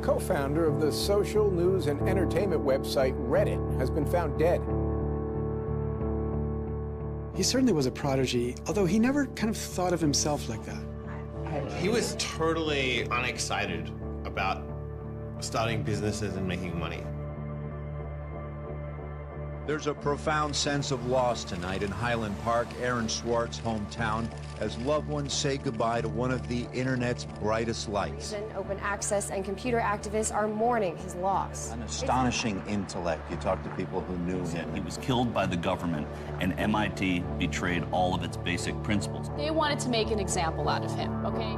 co-founder of the social news and entertainment website Reddit has been found dead. He certainly was a prodigy, although he never kind of thought of himself like that. He was totally unexcited about starting businesses and making money. There's a profound sense of loss tonight in Highland Park, Aaron Swartz's hometown, as loved ones say goodbye to one of the internet's brightest lights. Open access and computer activists are mourning his loss. An astonishing intellect. You talk to people who knew him. He was killed by the government, and MIT betrayed all of its basic principles. They wanted to make an example out of him, okay?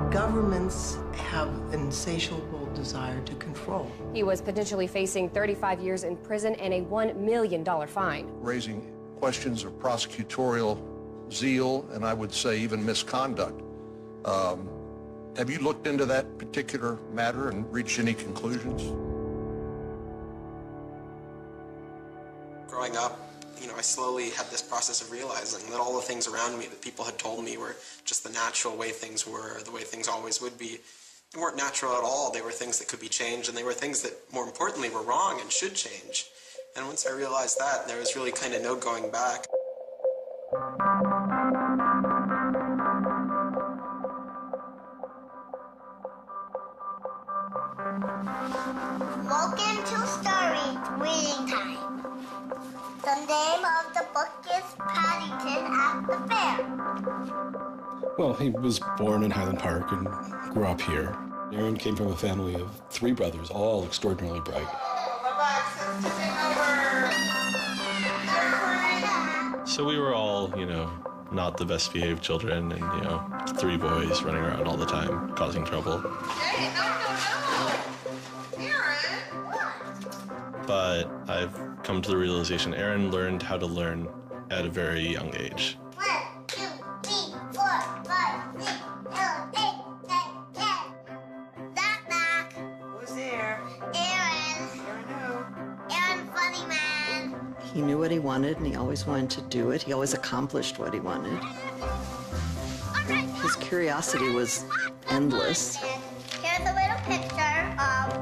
Governments have an insatiable desire to control. He was potentially facing 35 years in prison and a $1 million fine. Raising questions of prosecutorial zeal, and I would say even misconduct. Have you looked into that particular matter and reached any conclusions? Growing up, I slowly had this process of realizing that all the things around me that people had told me were just the natural way things were, the way things always would be. They weren't natural at all. They were things that could be changed, and they were things that, more importantly, were wrong and should change. And once I realized that, there was really kind of no going back. Welcome to Story Reading Time. The name of the book is Paddington at the Fair. Well, he was born in Highland Park and grew up here. Aaron came from a family of 3 brothers, all extraordinarily bright. So we were all, not the best behaved children and, 3 boys running around all the time, causing trouble. Hey, no. But I've come to the realization Aaron learned how to learn at a very young age. 1, 2, 3, 4, 5, 6, 7, 8, 9, 10. Knock, knock. Who's there? Aaron. Aaron, funny man. He knew what he wanted, and he always wanted to do it. He always accomplished what he wanted. His curiosity was endless. Here's a little picture of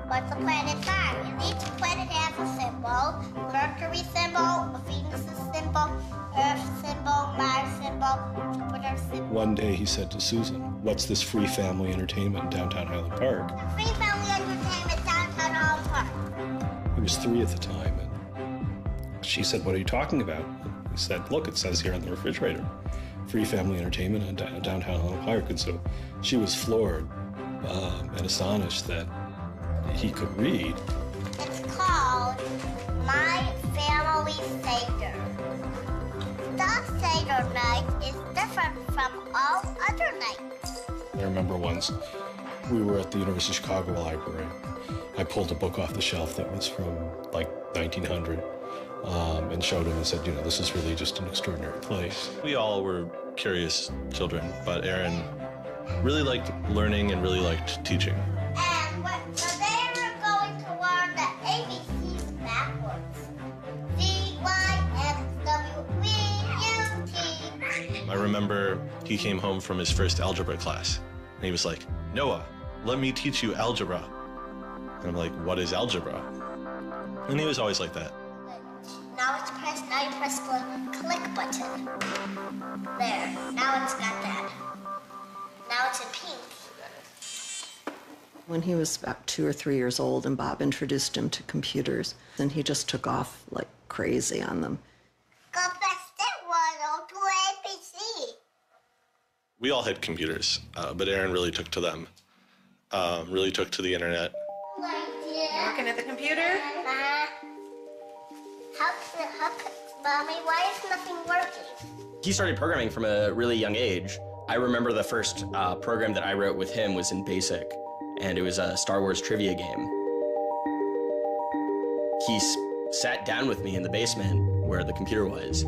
what's a planet by. Each planet has a symbol. Mercury symbol, Venus symbol, Earth symbol, Mars symbol, Jupiter symbol. One day he said to Susan, "What's this free family entertainment in downtown Highland Park?" Free family entertainment downtown Highland Park. He was 3 at the time, and she said, "What are you talking about?" He said, "Look, it says here on the refrigerator, free family entertainment in downtown Highland Park." And so she was floored and astonished that he could read. It's called My Family Seder. The Seder night is different from all other nights. I remember once we were at the University of Chicago Library. I pulled a book off the shelf that was from like 1900 and showed him and said, this is really just an extraordinary place. We all were curious children, but Aaron really liked learning and really liked teaching. So they were going to learn the ABCs backwards. D-Y-X-W-V-U-T. I remember he came home from his first algebra class, and he was like, "Noah, let me teach you algebra." And I'm like, "What is algebra?" And he was always like that. Now you press the click button. There, now it's got that. Now it's in pink. When he was about 2 or 3 years old and Bob introduced him to computers, and he just took off like crazy on them. Go press the 102 ABC. We all had computers, but Aaron really took to them, really took to the internet. Working at the computer? Mommy, why is nothing working? He started programming from a really young age. I remember the first program that I wrote with him was in BASIC, and it was a Star Wars trivia game. He sat down with me in the basement where the computer was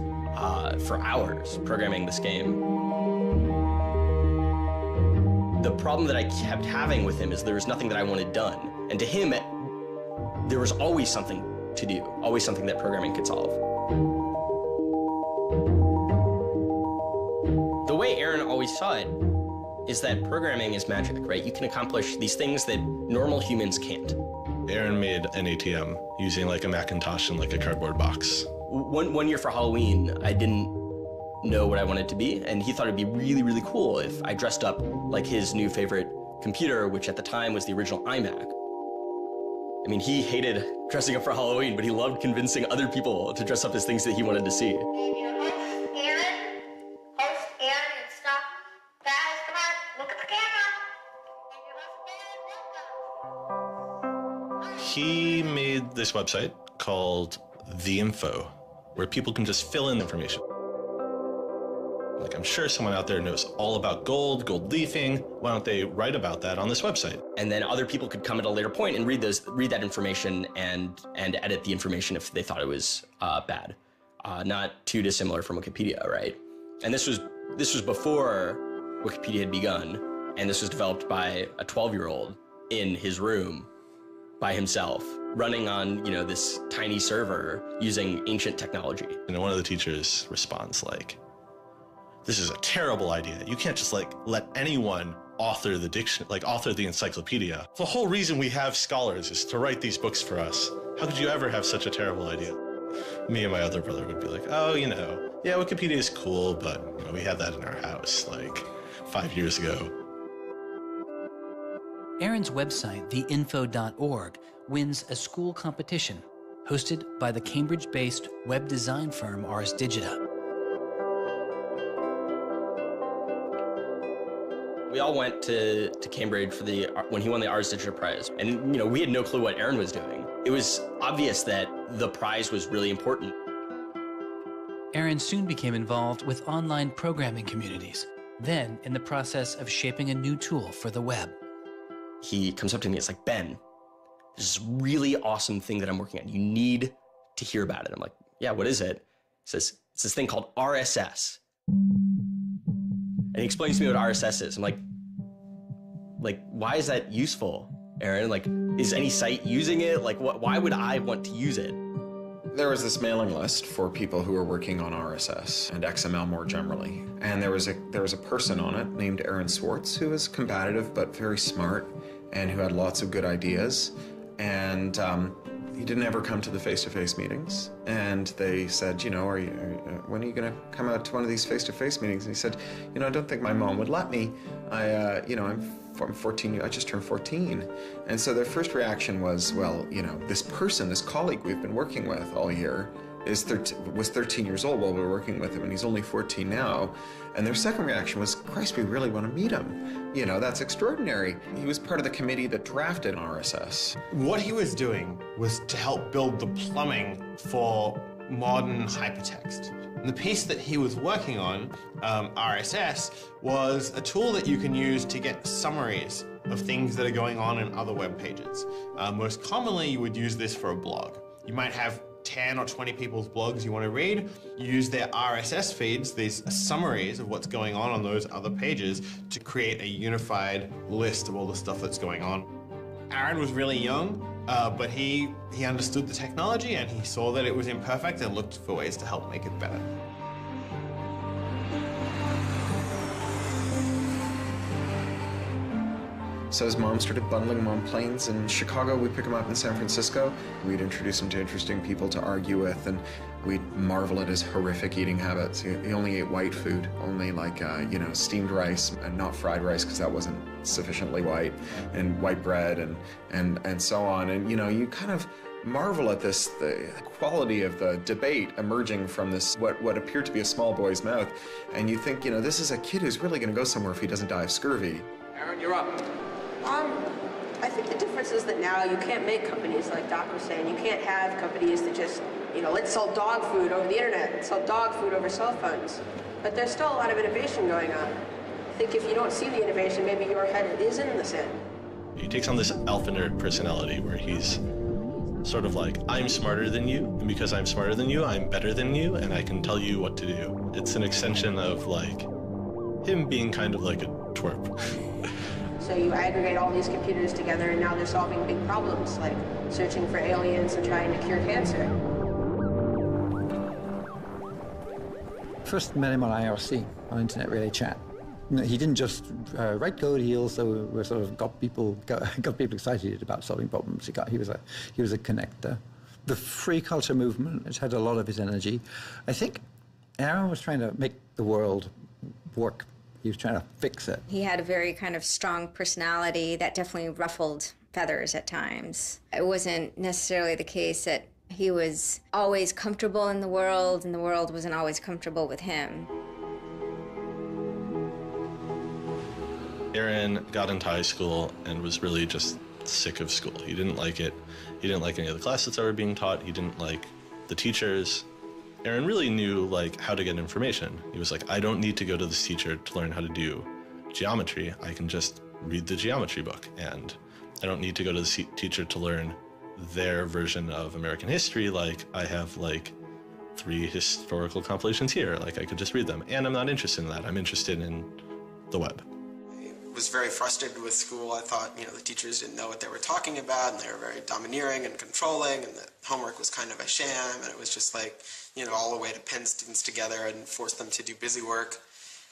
for hours programming this game. The problem that I kept having with him is there was nothing that I wanted done. And to him, there was always something to do, always something that programming could solve. The way Aaron always saw it is that programming is magic, right? You can accomplish these things that normal humans can't. Aaron made an ATM using like a Macintosh and like a cardboard box. One year for Halloween, I didn't know what I wanted to be, and he thought it'd be really, really cool if I dressed up like his new favorite computer, which at the time was the original iMac. I mean, he hated dressing up for Halloween, but he loved convincing other people to dress up as things that he wanted to see. He made this website called The Info, where people can just fill in information. Like, I'm sure someone out there knows all about gold leafing. Why don't they write about that on this website? And then other people could come at a later point and read that information and edit the information if they thought it was bad. Not too dissimilar from Wikipedia, right? And this was before Wikipedia had begun, and this was developed by a 12-year-old in his room by himself, running on, you know, this tiny server using ancient technology. And one of the teachers responds like, "This is a terrible idea. You can't just like let anyone author the encyclopedia. The whole reason we have scholars is to write these books for us. How could you ever have such a terrible idea?" Me and my other brother would be like, "Oh, you know, yeah, Wikipedia is cool, but you know, we had that in our house like 5 years ago." Aaron's website, theinfo.org, wins a school competition hosted by the Cambridge-based web design firm Ars Digita. We all went to Cambridge for when he won the Ars Digita Prize, and you know, we had no clue what Aaron was doing. It was obvious that the prize was really important. Aaron soon became involved with online programming communities, then in the process of shaping a new tool for the web. He comes up to me, it's like, "Ben, there's this really awesome thing that I'm working on. You need to hear about it." I'm like, "Yeah, what is it?" He says, "It's this thing called RSS." And he explains to me what RSS is. I'm like, why is that useful, Aaron? Like, is any site using it? Like, why would I want to use it? There was this mailing list for people who were working on RSS and XML more generally. And there was a person on it named Aaron Swartz who was combative but very smart and who had lots of good ideas. And he didn't ever come to the face-to-face meetings. And they said, you know, when are you going to come out to one of these face-to-face meetings? And he said, you know, I don't think my mom would let me. I'm 14, I just turned 14. And so their first reaction was, well, you know, this colleague we've been working with all year was 13 years old while we were working with him, and he's only 14 now. And their second reaction was, Christ, we really want to meet him. You know, that's extraordinary. He was part of the committee that drafted RSS. What he was doing was to help build the plumbing for modern hypertext. And the piece that he was working on, RSS, was a tool that you can use to get summaries of things that are going on in other web pages. Most commonly, you would use this for a blog. You might have 10 or 20 people's blogs you want to read. You use their RSS feeds, these summaries of what's going on those other pages, to create a unified list of all the stuff that's going on. Aaron was really young, but he understood the technology and he saw that it was imperfect and looked for ways to help make it better. So his mom started bundling him on planes in Chicago. We'd pick him up in San Francisco. We'd introduce him to interesting people to argue with, and we'd marvel at his horrific eating habits. He only ate white food, only like, you know, steamed rice and not fried rice because that wasn't sufficiently white, and white bread and so on. And, you know, you kind of marvel at this, the quality of the debate emerging from this, what appeared to be a small boy's mouth. And you think, you know, this is a kid who's really going to go somewhere if he doesn't die of scurvy. Aaron, you're up. I think the difference is that now you can't make companies like Doc was saying. You can't have companies that just, you know, let's sell dog food over the internet, let's sell dog food over cell phones. But there's still a lot of innovation going on. I think if you don't see the innovation, maybe your head is in the sand. He takes on this alpha nerd personality where he's sort of like, I'm smarter than you, and because I'm smarter than you, I'm better than you, and I can tell you what to do. It's an extension of like him being kind of like a twerp. So you aggregate all these computers together and now they're solving big problems like searching for aliens and trying to cure cancer. First met him on IRC, on Internet Relay Chat. He didn't just write code. He also sort of got people excited about solving problems. He was a connector. The free culture movement has had a lot of his energy. I think Aaron was trying to make the world work. He was trying to fix it. He had a very kind of strong personality that definitely ruffled feathers at times. It wasn't necessarily the case that he was always comfortable in the world, and the world wasn't always comfortable with him. Aaron got into high school and was really just sick of school. He didn't like it. He didn't like any of the classes that were being taught. He didn't like the teachers. Aaron really knew like how to get information. He was like, I don't need to go to this teacher to learn how to do geometry. I can just read the geometry book, and I don't need to go to the teacher to learn their version of American history. Like, I have like 3 historical compilations here. Like, I could just read them, and I'm not interested in that. I'm interested in the web. I was very frustrated with school. I thought, the teachers didn't know what they were talking about, and they were very domineering and controlling, and the homework was kind of a sham, and it was just like, all the way to pin students together and force them to do busy work.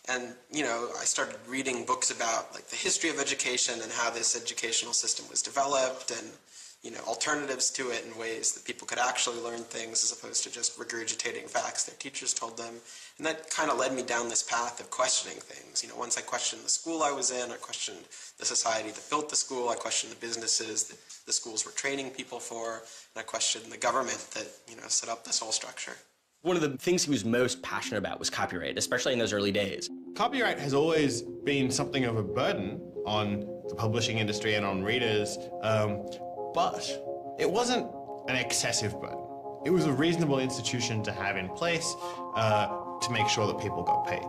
And, I started reading books about like the history of education and how this educational system was developed, and, alternatives to it in ways that people could actually learn things as opposed to just regurgitating facts their teachers told them. And that kind of led me down this path of questioning things. Once I questioned the school I was in, I questioned the society that built the school, I questioned the businesses that the schools were training people for, and I questioned the government that, set up this whole structure. One of the things he was most passionate about was copyright, especially in those early days. Copyright has always been something of a burden on the publishing industry and on readers, but it wasn't an excessive burden. It was a reasonable institution to have in place to make sure that people got paid.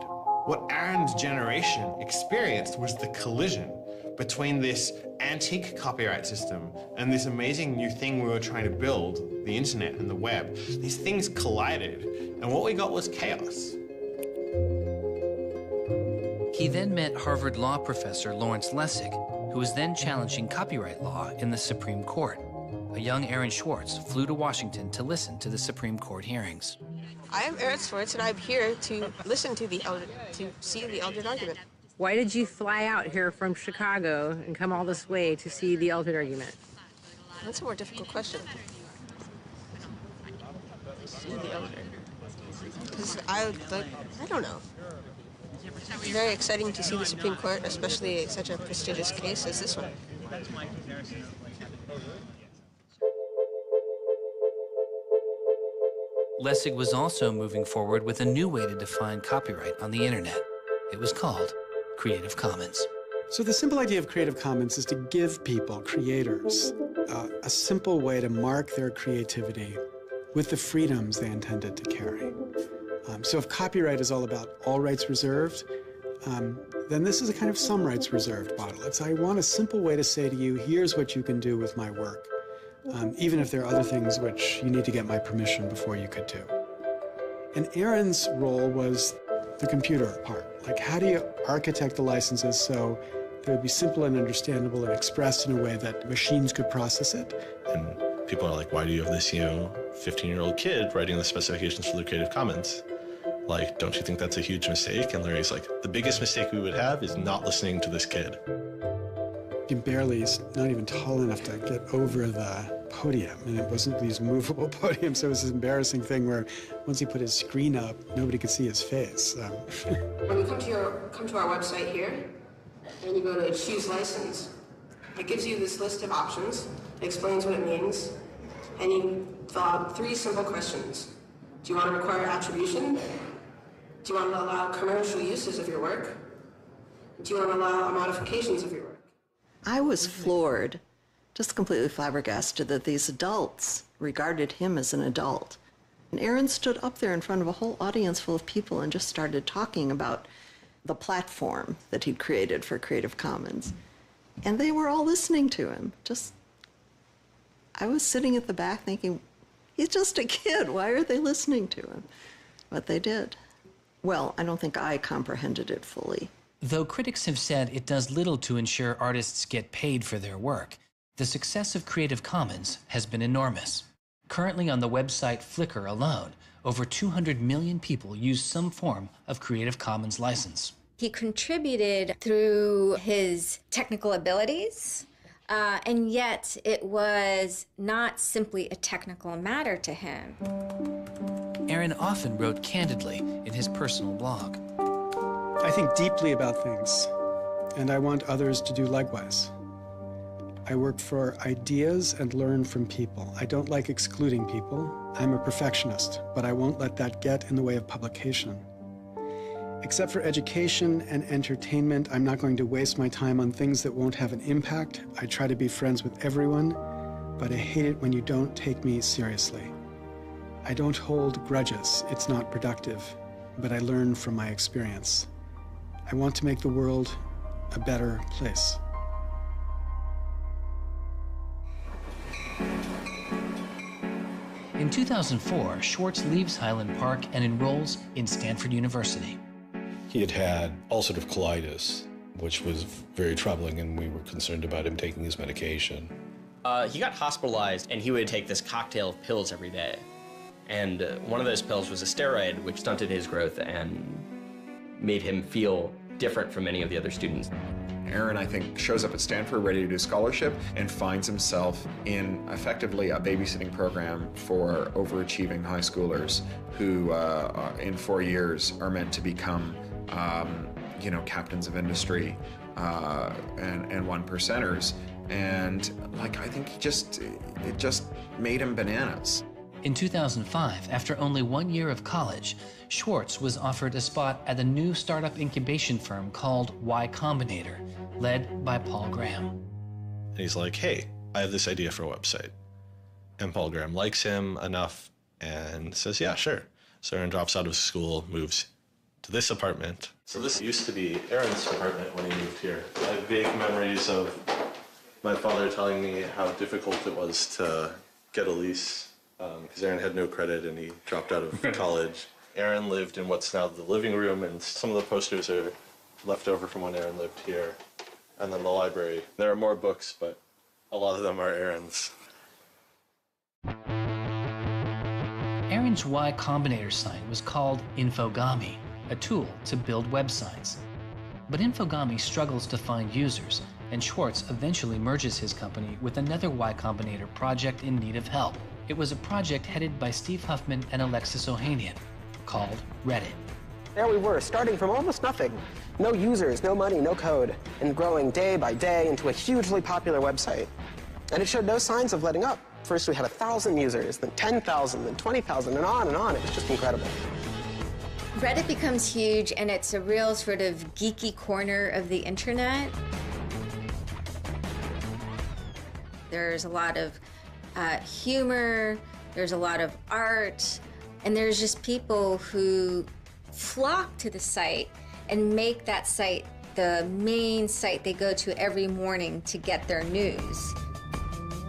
What Aaron's generation experienced was the collision between this antique copyright system and this amazing new thing we were trying to build, the internet and the web. These things collided, and what we got was chaos. He then met Harvard law professor Lawrence Lessig, who was then challenging copyright law in the Supreme Court. A young Aaron Swartz flew to Washington to listen to the Supreme Court hearings. I am Aaron Swartz, and I'm here to listen to see the Eldred argument. Why did you fly out here from Chicago and come all this way to see the Eldred argument? That's a more difficult question. See the Eldred. Because I don't know. It's very exciting to see the Supreme Court, especially such a prestigious case as this one. Lessig was also moving forward with a new way to define copyright on the internet. It was called Creative Commons. So the simple idea of Creative Commons is to give people, creators, a simple way to mark their creativity with the freedoms they intended to carry. So if copyright is all about all rights reserved, then this is a kind of some rights reserved model. It's, I want a simple way to say to you, here's what you can do with my work, even if there are other things which you need to get my permission before you could do. And Aaron's role was the computer part. Like, how do you architect the licenses so they would be simple and understandable and expressed in a way that machines could process it? And people are like, why do you have this, 15-year-old kid writing the specifications for the Creative Commons? Like, don't you think that's a huge mistake? And Larry's like, the biggest mistake we would have is not listening to this kid. He's not even tall enough to get over the podium, and it wasn't these movable podiums, so it was this embarrassing thing where once he put his screen up, nobody could see his face. When you come to our website here, and you go to choose license, it gives you this list of options, it explains what it means, and you fill out 3 simple questions. Do you want to require attribution? Do you want to allow commercial uses of your work? Do you want to allow modifications of your work? I was floored, just completely flabbergasted that these adults regarded him as an adult. And Aaron stood up there in front of a whole audience full of people and just started talking about the platform that he'd created for Creative Commons. And they were all listening to him. I was sitting at the back thinking, he's just a kid. Why are they listening to him? But they did. Well, I don't think I comprehended it fully. Though critics have said it does little to ensure artists get paid for their work, the success of Creative Commons has been enormous. Currently on the website Flickr alone, over 200 million people use some form of Creative Commons license. He contributed through his technical abilities, and yet it was not simply a technical matter to him. Aaron often wrote candidly in his personal blog. I think deeply about things, and I want others to do likewise. I work for ideas and learn from people. I don't like excluding people. I'm a perfectionist, but I won't let that get in the way of publication. Except for education and entertainment, I'm not going to waste my time on things that won't have an impact. I try to be friends with everyone, but I hate it when you don't take me seriously. I don't hold grudges. It's not productive, but I learn from my experience. I want to make the world a better place. In 2004, Schwartz leaves Highland Park and enrolls in Stanford University. He had had ulcerative colitis, which was very troubling, and we were concerned about him taking his medication. He got hospitalized, and he would take this cocktail of pills every day. And one of those pills was a steroid, which stunted his growth and made him feel different from many of the other students. Aaron, I think, shows up at Stanford ready to do scholarship and finds himself in effectively a babysitting program for overachieving high schoolers who, in 4 years, are meant to become, you know, captains of industry and one percenters. And like, I think it just made him bananas. In 2005, after only 1 year of college, Schwartz was offered a spot at a new startup incubation firm called Y Combinator, led by Paul Graham. And he's like, hey, I have this idea for a website. And Paul Graham likes him enough and says, yeah, sure. So Aaron drops out of school, moves to this apartment. So this used to be Aaron's apartment when he moved here. I have vague memories of my father telling me how difficult it was to get a lease because Aaron had no credit and he dropped out of college. Aaron lived in what's now the living room, and some of the posters are left over from when Aaron lived here. And then the library. There are more books, but a lot of them are Aaron's. Aaron's Y Combinator site was called Infogami, a tool to build websites. But Infogami struggles to find users, and Schwartz eventually merges his company with another Y Combinator project in need of help. It was a project headed by Steve Huffman and Alexis Ohanian, called Reddit. There we were, starting from almost nothing. No users, no money, no code, and growing day by day into a hugely popular website. And it showed no signs of letting up. First we had 1,000 users, then 10,000, then 20,000, and on and on. It was just incredible. Reddit becomes huge, and it's a real sort of geeky corner of the internet. There's a lot of humor, there's a lot of art, and there's just people who flock to the site and make that site the main site they go to every morning to get their news.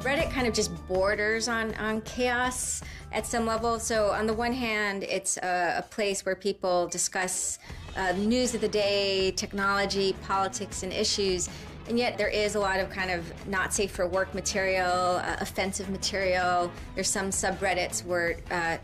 Reddit kind of just borders on chaos at some level. So on the one hand, it's a place where people discuss news of the day, technology, politics, and issues. And yet there is a lot of kind of not safe for work material, offensive material. There's some subreddits where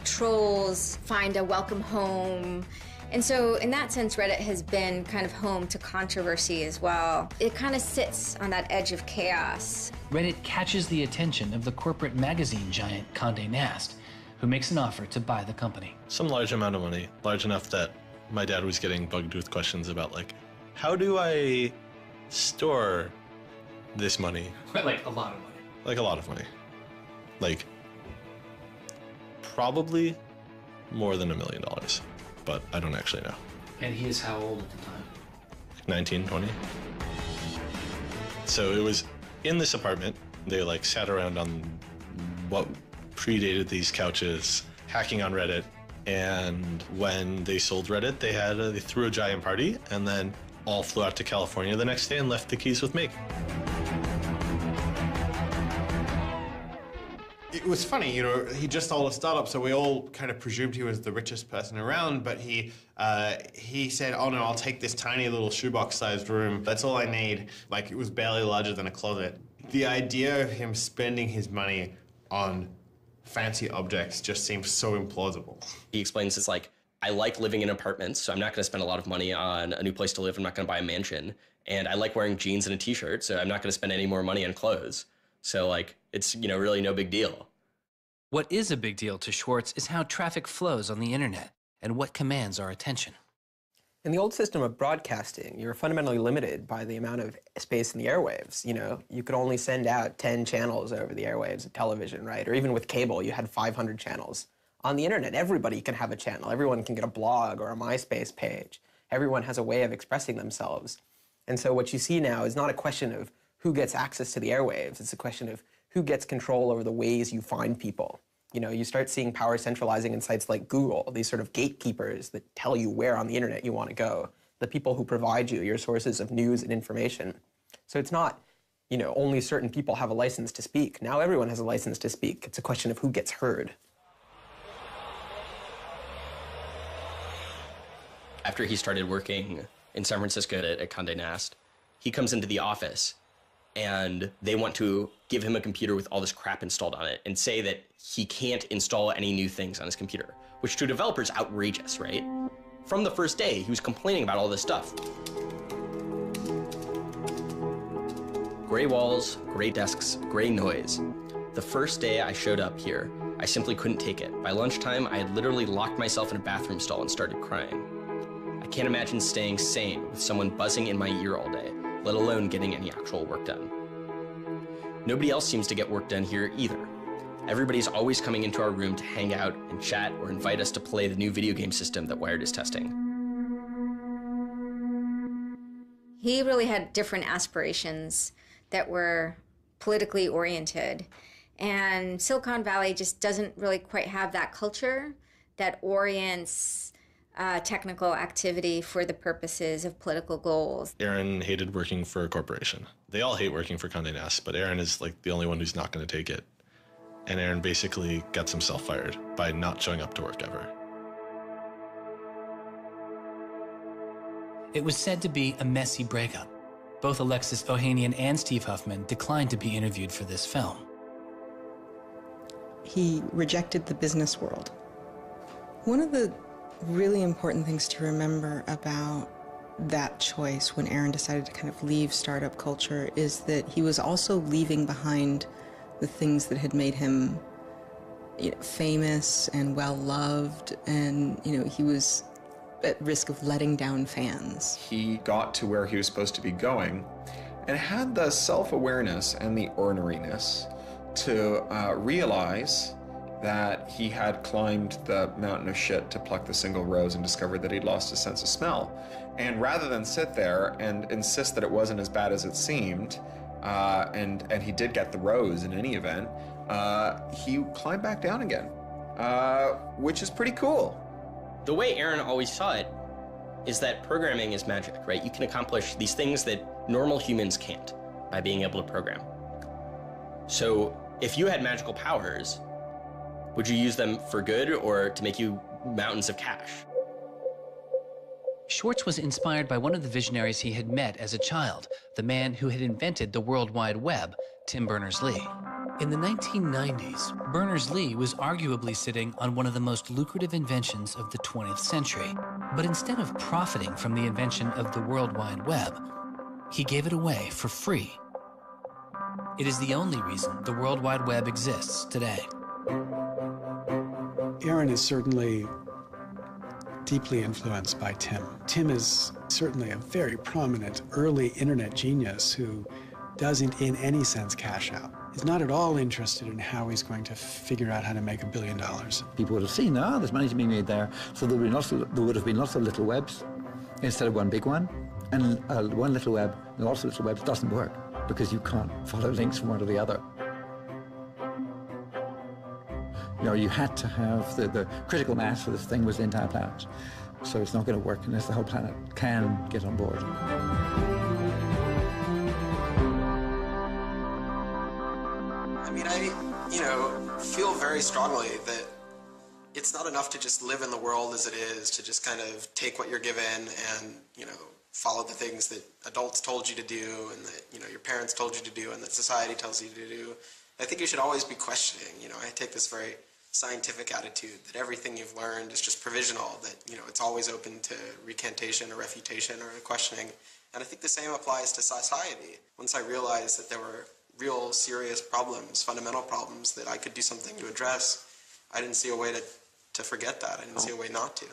trolls find a welcome home. And so in that sense, Reddit has been kind of home to controversy as well. It kind of sits on that edge of chaos. Reddit catches the attention of the corporate magazine giant Condé Nast, who makes an offer to buy the company. Some large amount of money, large enough that my dad was getting bugged with questions about, like, how do I store this money? Like a lot of money. Like a lot of money. Like, probably more than $1 million, but I don't actually know. And he is how old at the time? 19, 20. So it was in this apartment. They like sat around on what predated these couches, hacking on Reddit. And when they sold Reddit, they threw a giant party and then all flew out to California the next day and left the keys with me. It was funny, you know, he just sold a startup, so we all kind of presumed he was the richest person around, but he said, oh no, I'll take this tiny little shoebox-sized room. That's all I need. Like, it was barely larger than a closet. The idea of him spending his money on fancy objects just seems so implausible. He explains it's like, I like living in apartments, so I'm not going to spend a lot of money on a new place to live. I'm not going to buy a mansion. And I like wearing jeans and a t-shirt, so I'm not going to spend any more money on clothes. So like, it's, you know, really no big deal. What is a big deal to Schwartz is how traffic flows on the internet and what commands our attention. In the old system of broadcasting, you were fundamentally limited by the amount of space in the airwaves. You know, you could only send out 10 channels over the airwaves of television, right? Or even with cable, you had 500 channels. On the internet, everybody can have a channel. Everyone can get a blog or a MySpace page. Everyone has a way of expressing themselves. And so what you see now is not a question of who gets access to the airwaves. It's a question of who gets control over the ways you find people. You know, you start seeing power centralizing in sites like Google, these sort of gatekeepers that tell you where on the internet you want to go, the people who provide you your sources of news and information. So it's not, you know, only certain people have a license to speak. Now everyone has a license to speak. It's a question of who gets heard. After he started working in San Francisco at Condé Nast, he comes into the office and they want to give him a computer with all this crap installed on it and say that he can't install any new things on his computer, which to a developer is outrageous, right? From the first day, he was complaining about all this stuff. Gray walls, gray desks, gray noise. The first day I showed up here, I simply couldn't take it. By lunchtime, I had literally locked myself in a bathroom stall and started crying. I can't imagine staying sane with someone buzzing in my ear all day, let alone getting any actual work done. Nobody else seems to get work done here either. Everybody's always coming into our room to hang out and chat or invite us to play the new video game system that Wired is testing. He really had different aspirations that were politically oriented. And Silicon Valley just doesn't really quite have that culture that orients technical activity for the purposes of political goals. Aaron hated working for a corporation. They all hate working for Condé Nast, but Aaron is like the only one who's not going to take it. And Aaron basically gets himself fired by not showing up to work ever. It was said to be a messy breakup. Both Alexis Ohanian and Steve Huffman declined to be interviewed for this film. He rejected the business world. One of the really important things to remember about that choice when Aaron decided to kind of leave startup culture is that he was also leaving behind the things that had made him, you know, famous and well-loved, and, you know, he was at risk of letting down fans. He got to where he was supposed to be going and had the self-awareness and the orneriness to realize that he had climbed the mountain of shit to pluck the single rose and discovered that he'd lost his sense of smell. And rather than sit there and insist that it wasn't as bad as it seemed, and he did get the rose in any event, he climbed back down again, which is pretty cool. The way Aaron always saw it is that programming is magic, right? You can accomplish these things that normal humans can't by being able to program. So if you had magical powers, would you use them for good or to make you mountains of cash? Schwartz was inspired by one of the visionaries he had met as a child, the man who had invented the World Wide Web, Tim Berners-Lee. In the 1990s, Berners-Lee was arguably sitting on one of the most lucrative inventions of the 20th century. But instead of profiting from the invention of the World Wide Web, he gave it away for free. It is the only reason the World Wide Web exists today. Aaron is certainly deeply influenced by Tim. Tim is certainly a very prominent early internet genius who doesn't in any sense cash out. He's not at all interested in how he's going to figure out how to make $1 billion. People would have seen, there's money to be made there. So there would have been lots of little webs instead of one big one. And one little web, and lots of little webs doesn't work because you can't follow links from one to the other. You know, you had to have the critical mass for this thing was the entire planet. So it's not going to work unless the whole planet can get on board. I mean, I feel very strongly that it's not enough to just live in the world as it is, to just kind of take what you're given and, follow the things that adults told you to do and that, your parents told you to do and that society tells you to do. I think you should always be questioning. I take this very scientific attitude that everything you've learned is just provisional, that, you know, it's always open to recantation or refutation or questioning. And I think the same applies to society. Once I realized that there were real serious problems, fundamental problems that I could do something to address, I didn't see a way to forget that. I didn't see a way not to.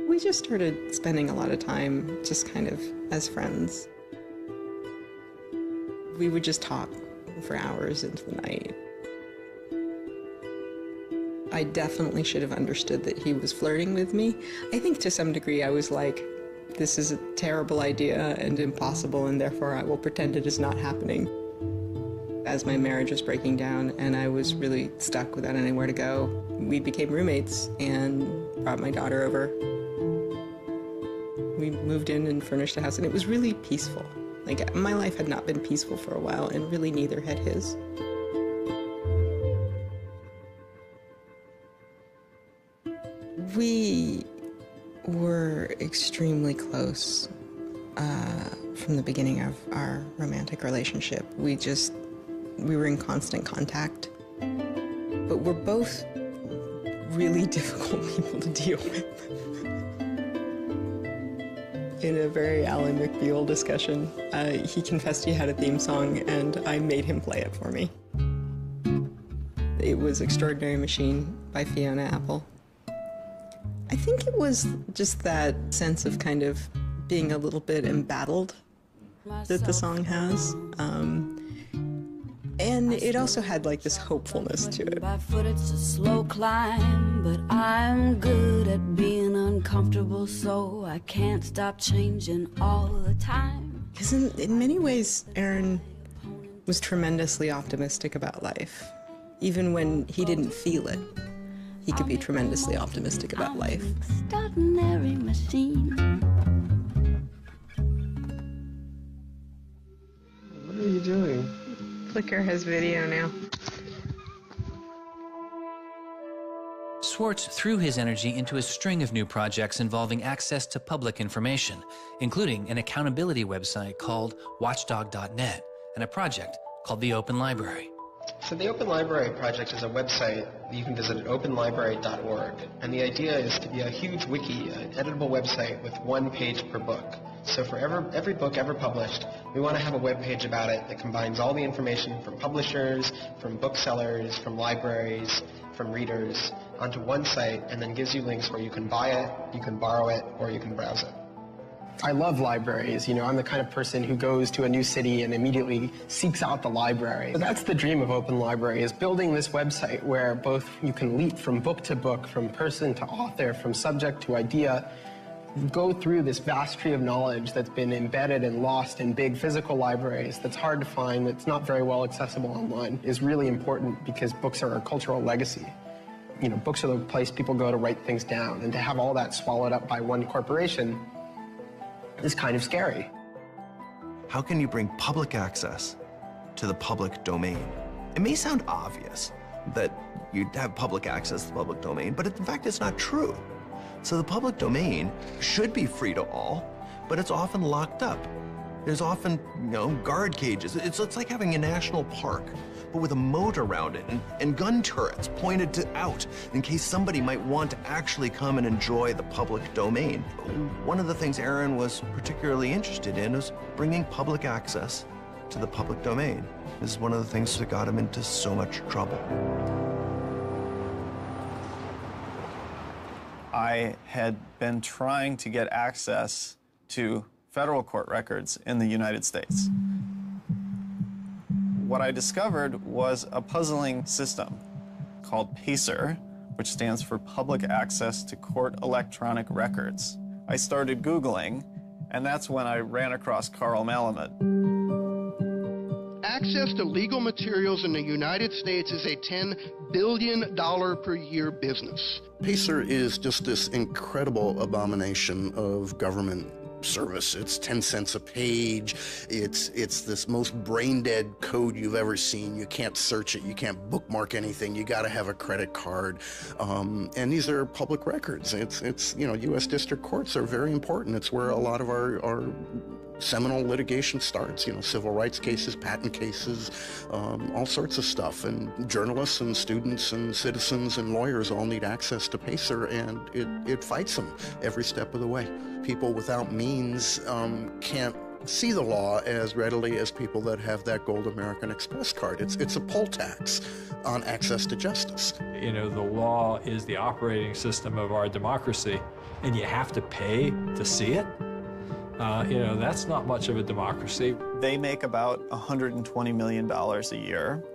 We just started spending a lot of time just kind of as friends. We would just talk for hours into the night. I definitely should have understood that he was flirting with me. I think to some degree I was like, this is a terrible idea and impossible, and therefore I will pretend it is not happening. As my marriage was breaking down and I was really stuck without anywhere to go, we became roommates and brought my daughter over. We moved in and furnished a house, and it was really peaceful. Like, my life had not been peaceful for a while, and really neither had his. We were extremely close from the beginning of our romantic relationship. We were in constant contact. But we're both really difficult people to deal with. In a very Alan McBeal discussion, he confessed he had a theme song, and I made him play it for me. It was Extraordinary Machine by Fiona Apple. I think it was just that sense of kind of being a little bit embattled that the song has. And it also had like this hopefulness to it. By foot it's a slow climb, but I'm good at being uncomfortable, so I can't stop changing all the time. Because in many ways, Aaron was tremendously optimistic about life. Even when he didn't feel it, he could be tremendously optimistic about life. Extraordinary machine. What are you doing? Flickr has video now. Schwartz threw his energy into a string of new projects involving access to public information, including an accountability website called watchdog.net and a project called the Open Library. So the Open Library project is a website that you can visit at openlibrary.org. And the idea is to be a huge wiki, an editable website with one page per book. So for every book ever published, we want to have a web page about it that combines all the information from publishers, from booksellers, from libraries, from readers onto one site, and then gives you links where you can buy it, you can borrow it, or you can browse it. I love libraries. You know, I'm the kind of person who goes to a new city and immediately seeks out the library. So that's the dream of Open Library, is building this website where both you can leap from book to book, from person to author, from subject to idea, go through this vast tree of knowledge that's been embedded and lost in big physical libraries that's hard to find, that's not very well accessible online, is really important because books are a cultural legacy. You know, books are the place people go to write things down, and to have all that swallowed up by one corporation is kind of scary. How can you bring public access to the public domain? It may sound obvious that you'd have public access to the public domain, but in fact it's not true. So the public domain should be free to all, but it's often locked up. There's often, guard cages. It's like having a national park, but with a moat around it and gun turrets pointed out in case somebody might want to actually come and enjoy the public domain. One of the things Aaron was particularly interested in was bringing public access to the public domain. This is one of the things that got him into so much trouble. I had been trying to get access to federal court records in the United States. What I discovered was a puzzling system called PACER, which stands for Public Access to Court Electronic Records. I started Googling, and that's when I ran across Carl Malamud. Access to legal materials in the United States is a $10 billion per year business. PACER is just this incredible abomination of government service. It's 10 cents a page. It's this most brain-dead code you've ever seen. You can't search it. You can't bookmark anything. You got to have a credit card. And these are public records. It's you know, U.S. district courts are very important. It's where a lot of our seminal litigation starts, you know, civil rights cases, patent cases, all sorts of stuff. And journalists and students and citizens and lawyers all need access to PACER, and it fights them every step of the way. People without means can't see the law as readily as people that have that gold American Express card. It's a poll tax on access to justice. You know, the law is the operating system of our democracy, and you have to pay to see it. You know, that's not much of a democracy. They make about $120 million a year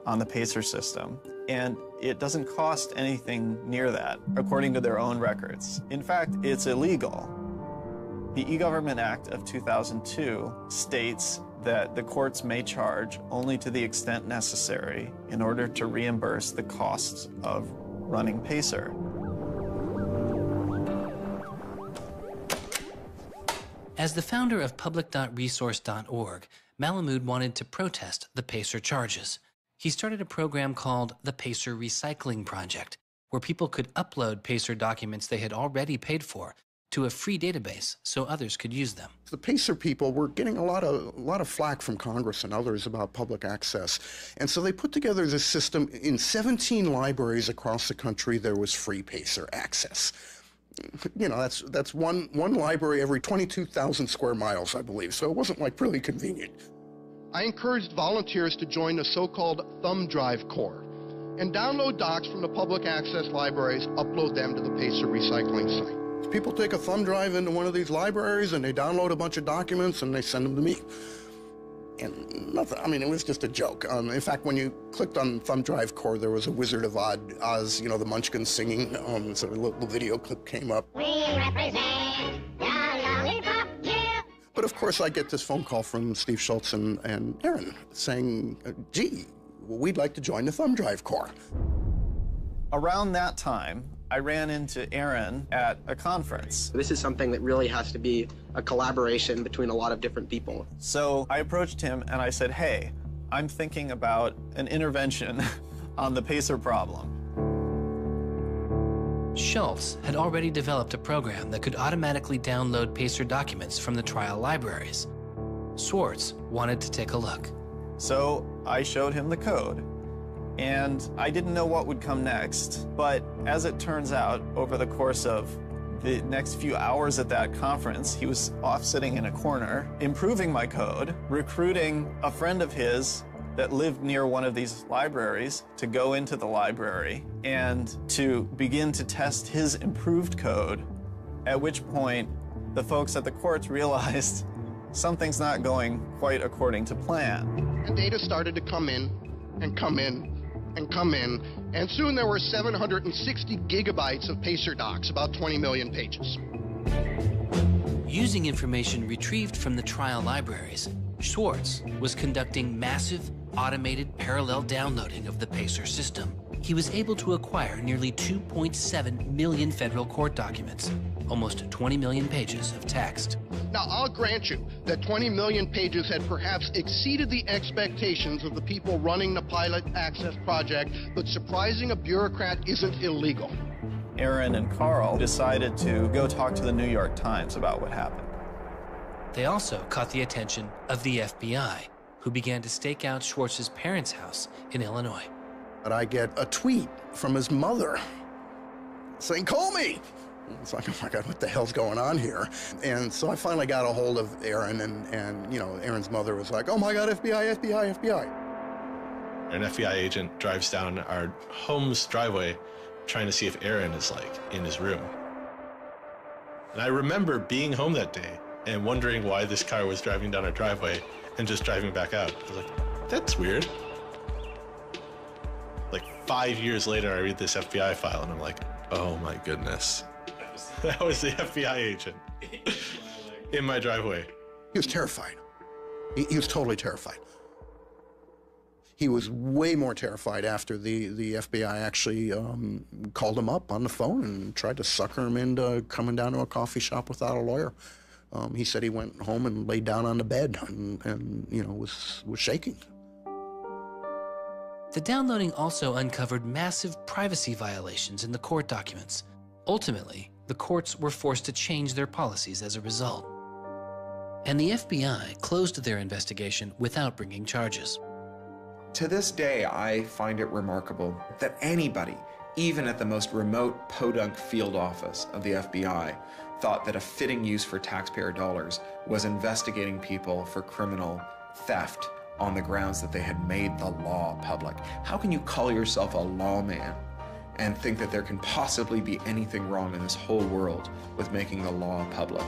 on the PACER system, and it doesn't cost anything near that, according to their own records. In fact, it's illegal. The E-Government Act of 2002 states that the courts may charge only to the extent necessary in order to reimburse the costs of running PACER. As the founder of public.resource.org, Malamud wanted to protest the PACER charges. He started a program called the PACER Recycling Project, where people could upload PACER documents they had already paid for to a free database so others could use them. The PACER people were getting a lot of flack from Congress and others about public access. And so they put together this system. In 17 libraries across the country, there was free PACER access. You know, that's one library every 22,000 square miles, I believe, so it wasn't like really convenient. I encouraged volunteers to join the so-called Thumb Drive Corps and download docs from the public access libraries, upload them to the PACER recycling site. People take a thumb drive into one of these libraries and they download a bunch of documents and they send them to me. And nothing, I mean, it was just a joke. In fact, when you clicked on Thumb Drive Corps, there was a Wizard of Oz, you know, the Munchkins singing, so a little video clip came up. We represent the Lollipop Guild. But of course, I get this phone call from Steve Schultz and Aaron saying, gee, we'd like to join the Thumb Drive Corps. Around that time, I ran into Aaron at a conference. This is something that really has to be a collaboration between a lot of different people. So I approached him and I said, hey, I'm thinking about an intervention on the PACER problem. Schultz had already developed a program that could automatically download PACER documents from the trial libraries. Swartz wanted to take a look. So I showed him the code. And I didn't know what would come next, but as it turns out, over the course of the next few hours at that conference, he was off sitting in a corner, improving my code, recruiting a friend of his that lived near one of these libraries to go into the library and to begin to test his improved code, at which point the folks at the courts realized something's not going quite according to plan. And data started to come in and come in and come in, and soon there were 760 gigabytes of PACER docs, about 20 million pages. Using information retrieved from the trial libraries, Swartz was conducting massive, automated parallel downloading of the PACER system. He was able to acquire nearly 2.7 million federal court documents, almost 20 million pages of text. Now, I'll grant you that 20 million pages had perhaps exceeded the expectations of the people running the Pilot Access Project, but surprising a bureaucrat isn't illegal. Aaron and Carl decided to go talk to the New York Times about what happened. They also caught the attention of the FBI, who began to stake out Schwartz's parents' house in Illinois. But I get a tweet from his mother saying, call me. It's like, oh my God, what the hell's going on here? And so I finally got a hold of Aaron, and you know, Aaron's mother was like, oh my God, FBI, FBI, FBI. An FBI agent drives down our home's driveway trying to see if Aaron is like in his room. And I remember being home that day and wondering why this car was driving down our driveway and just driving back out. I was like, that's weird. Like 5 years later, I read this FBI file and I'm like, oh my goodness. That was the FBI agent in my driveway. He was terrified. He was totally terrified. He was way more terrified after the FBI actually called him up on the phone and tried to sucker him into coming down to a coffee shop without a lawyer He said he went home and laid down on the bed and you know, was shaking. The downloading also uncovered massive privacy violations in the court documents. Ultimately, the courts were forced to change their policies as a result. And the FBI closed their investigation without bringing charges. To this day, I find it remarkable that anybody, even at the most remote podunk field office of the FBI, thought that a fitting use for taxpayer dollars was investigating people for criminal theft on the grounds that they had made the law public. How can you call yourself a lawman and think that there can possibly be anything wrong in this whole world with making the law public?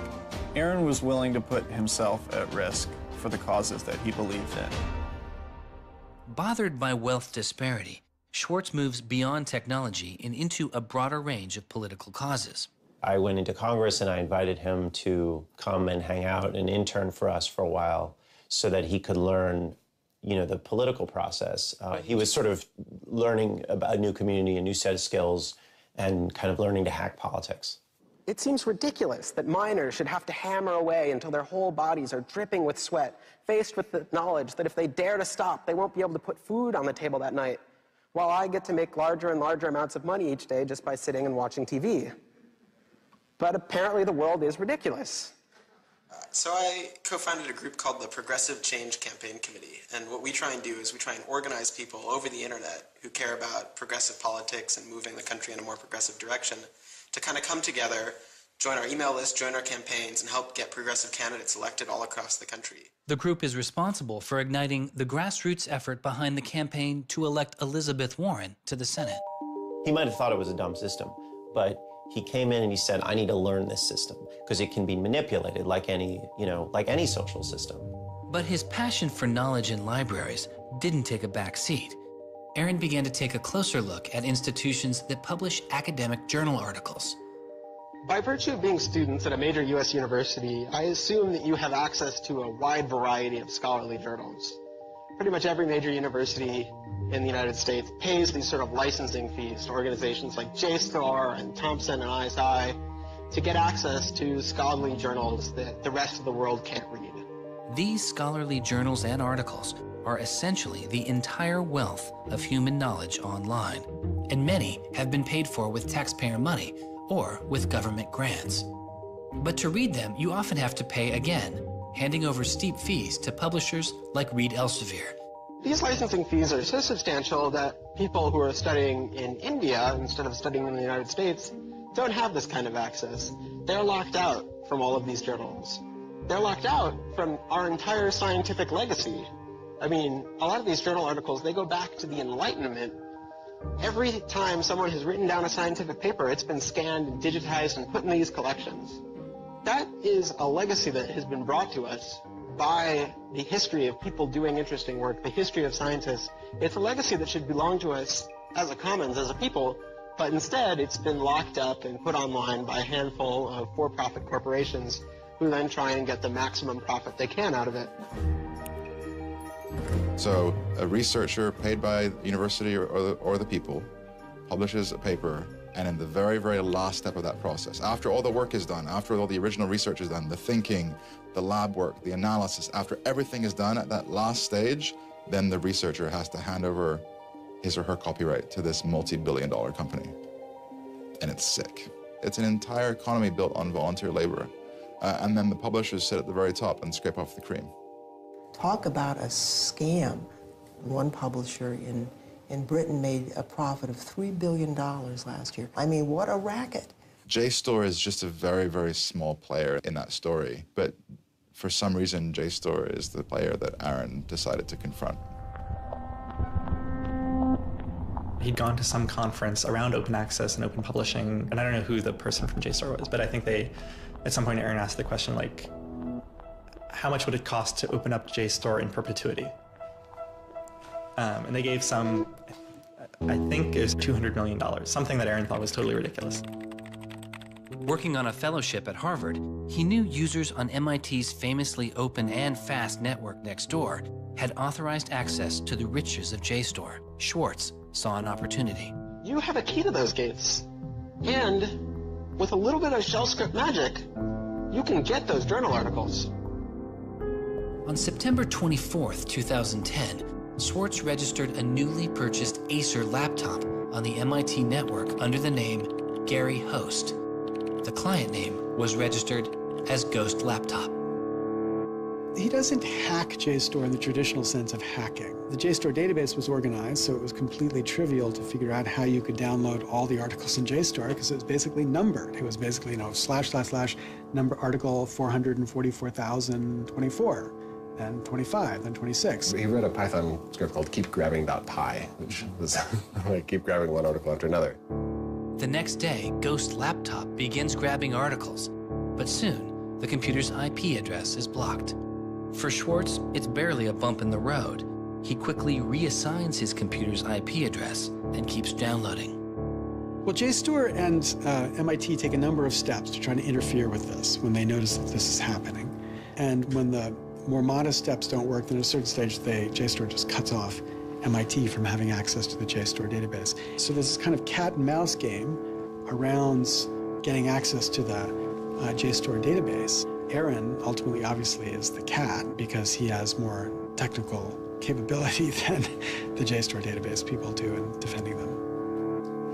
Aaron was willing to put himself at risk for the causes that he believed in. Bothered by wealth disparity, Schwartz moves beyond technology and into a broader range of political causes. I went into Congress and I invited him to come and hang out and intern for us for a while so that he could learn, you know, the political process. He was sort of learning about a new community, a new set of skills, and kind of learning to hack politics. It seems ridiculous that miners should have to hammer away until their whole bodies are dripping with sweat, faced with the knowledge that if they dare to stop, they won't be able to put food on the table that night, while I get to make larger and larger amounts of money each day just by sitting and watching TV. But apparently the world is ridiculous. So I co-founded a group called the Progressive Change Campaign Committee, and what we try and do is we try and organize people over the internet who care about progressive politics and moving the country in a more progressive direction to kind of come together, join our email list, join our campaigns, and help get progressive candidates elected all across the country. The group is responsible for igniting the grassroots effort behind the campaign to elect Elizabeth Warren to the Senate. He might have thought it was a dumb system, but he came in and he said, I need to learn this system because it can be manipulated like any, you know, like any social system. But his passion for knowledge in libraries didn't take a back seat. Aaron began to take a closer look at institutions that publish academic journal articles. By virtue of being students at a major U.S. university, I assume that you have access to a wide variety of scholarly journals. Pretty much every major university in the United States pays these sort of licensing fees to organizations like JSTOR and Thomson and ISI to get access to scholarly journals that the rest of the world can't read. These scholarly journals and articles are essentially the entire wealth of human knowledge online, and many have been paid for with taxpayer money or with government grants. But to read them, you often have to pay again, handing over steep fees to publishers like Reed Elsevier. These licensing fees are so substantial that people who are studying in India instead of studying in the United States don't have this kind of access. They're locked out from all of these journals. They're locked out from our entire scientific legacy. I mean, a lot of these journal articles, they go back to the Enlightenment. Every time someone has written down a scientific paper, it's been scanned and digitized and put in these collections. That is a legacy that has been brought to us by the history of people doing interesting work, the history of scientists. It's a legacy that should belong to us as a commons, as a people, but instead it's been locked up and put online by a handful of for-profit corporations who then try and get the maximum profit they can out of it. So a researcher paid by the university or the people publishes a paper, and in the very, very last step of that process, after all the work is done, after all the original research is done, the thinking, the lab work, the analysis, after everything is done at that last stage, then the researcher has to hand over his or her copyright to this multi-billion-dollar company. And it's sick. It's an entire economy built on volunteer labor. And then the publishers sit at the very top and scrape off the cream. Talk about a scam. One publisher in Britain made a profit of $3 billion last year. I mean, what a racket. JSTOR is just a very, very small player in that story, but for some reason, JSTOR is the player that Aaron decided to confront. He'd gone to some conference around open access and open publishing, and I don't know who the person from JSTOR was, but I think at some point Aaron asked the question, like, how much would it cost to open up JSTOR in perpetuity? And they gave some, I think it was $200 million, something that Aaron thought was totally ridiculous. Working on a fellowship at Harvard, he knew users on MIT's famously open and fast network Nextdoor had authorized access to the riches of JSTOR. Schwartz saw an opportunity. You have a key to those gates. And with a little bit of shell script magic, you can get those journal articles. On September 24th, 2010, Schwartz registered a newly purchased Acer laptop on the MIT network under the name Gary Host. The client name was registered as Ghost Laptop. He doesn't hack JSTOR in the traditional sense of hacking. The JSTOR database was organized, so it was completely trivial to figure out how you could download all the articles in JSTOR because it was basically numbered. It was basically, / number article 444,024. Then 25, then 26. He wrote a Python script called keepgrabbing.py, which was like keep grabbing one article after another. The next day, Ghost Laptop begins grabbing articles, but soon the computer's IP address is blocked. For Schwartz, it's barely a bump in the road. He quickly reassigns his computer's IP address and keeps downloading. Well, JSTOR and MIT take a number of steps to try to interfere with this when they notice that this is happening. And when the more modest steps don't work, then at a certain stage, JSTOR just cuts off MIT from having access to the JSTOR database. So there's this kind of cat and mouse game around getting access to the JSTOR database. Aaron ultimately, obviously, is the cat because he has more technical capability than the JSTOR database people do in defending them.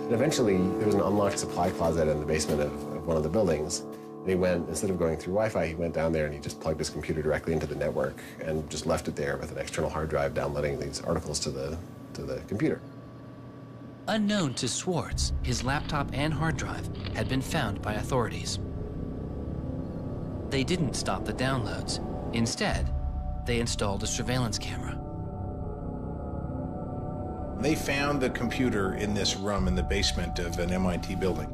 And eventually, there was an unlocked supply closet in the basement of one of the buildings. And he went, instead of going through Wi-Fi, he went down there and he just plugged his computer directly into the network and just left it there with an external hard drive downloading these articles to the computer. Unknown to Schwartz, his laptop and hard drive had been found by authorities. They didn't stop the downloads. Instead, they installed a surveillance camera. They found the computer in this room in the basement of an MIT building.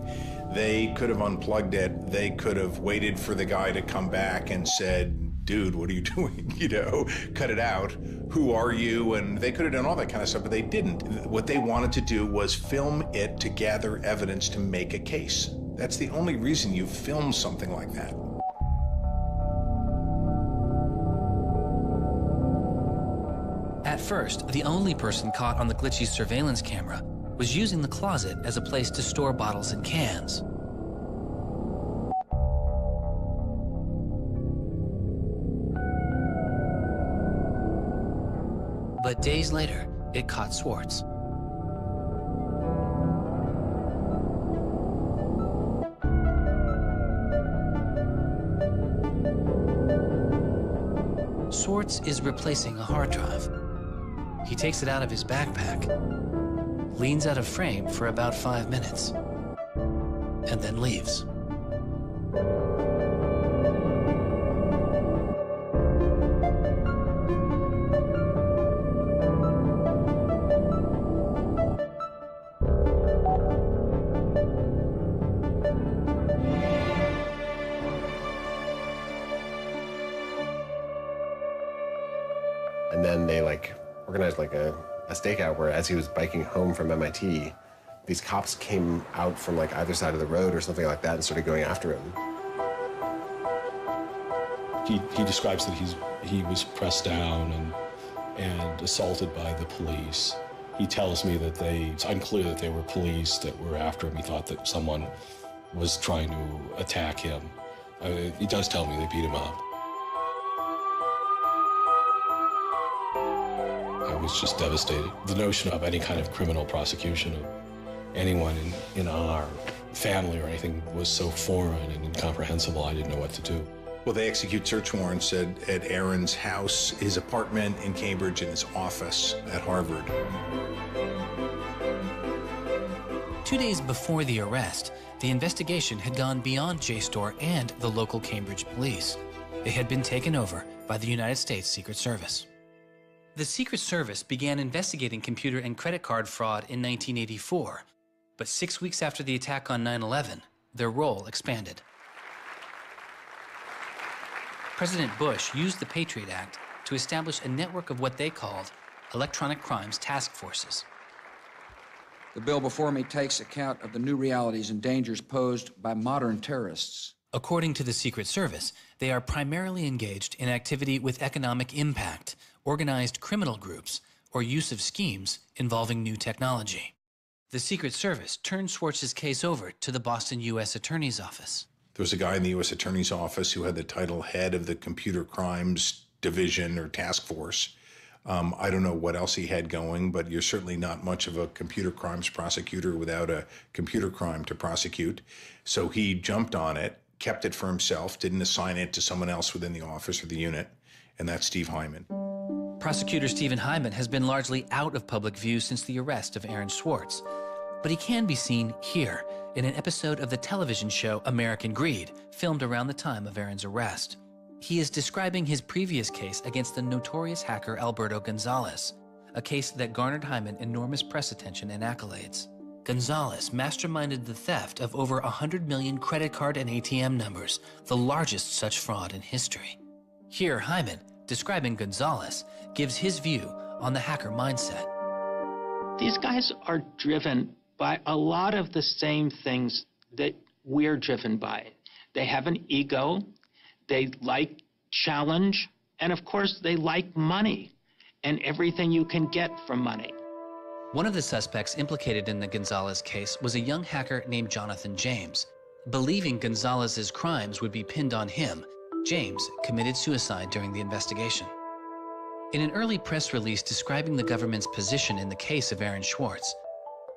They could have unplugged it. They could have waited for the guy to come back and said, dude, what are you doing? Cut it out. Who are you? And they could have done all that kind of stuff, but they didn't. What they wanted to do was film it to gather evidence to make a case. That's the only reason you film something like that. At first, the only person caught on the glitchy surveillance camera was using the closet as a place to store bottles and cans. But days later, it caught Schwartz. Schwartz is replacing a hard drive. He takes it out of his backpack, leans out of frame for about 5 minutes, and then leaves. And then they organized a stakeout where as he was biking home from MIT, these cops came out from either side of the road or something like that and started going after him. He describes that he was pressed down and assaulted by the police. He tells me that it's unclear that they were police that were after him. He thought that someone was trying to attack him. He does tell me they beat him up. I was just devastated. The notion of any kind of criminal prosecution of anyone in our family or anything was so foreign and incomprehensible, I didn't know what to do. Well, they execute search warrants at Aaron's house, his apartment in Cambridge, and his office at Harvard. 2 days before the arrest, the investigation had gone beyond JSTOR and the local Cambridge police. It had been taken over by the United States Secret Service. The Secret Service began investigating computer and credit card fraud in 1984, but 6 weeks after the attack on 9/11, their role expanded. President Bush used the Patriot Act to establish a network of what they called electronic crimes task forces. The bill before me takes account of the new realities and dangers posed by modern terrorists. According to the Secret Service, they are primarily engaged in activity with economic impact, organized criminal groups, or use of schemes involving new technology. The Secret Service turned Schwartz's case over to the Boston U.S. Attorney's Office. There was a guy in the U.S. Attorney's Office who had the title head of the Computer Crimes Division or Task Force. I don't know what else he had going, but you're certainly not much of a computer crimes prosecutor without a computer crime to prosecute. So he jumped on it, kept it for himself, didn't assign it to someone else within the office or the unit, and that's Steve Hyman. Prosecutor Stephen Hyman has been largely out of public view since the arrest of Aaron Swartz, but he can be seen here in an episode of the television show American Greed, filmed around the time of Aaron's arrest. He is describing his previous case against the notorious hacker Alberto Gonzalez, a case that garnered Hyman enormous press attention and accolades. Gonzalez masterminded the theft of over 100 million credit card and ATM numbers, the largest such fraud in history. Here, Hyman, describing Gonzalez, gives his view on the hacker mindset. These guys are driven by a lot of the same things that we're driven by. They have an ego, they like challenge, and of course they like money and everything you can get from money. One of the suspects implicated in the Gonzalez case was a young hacker named Jonathan James. Believing Gonzalez's crimes would be pinned on him, James committed suicide during the investigation. In an early press release describing the government's position in the case of Aaron Swartz,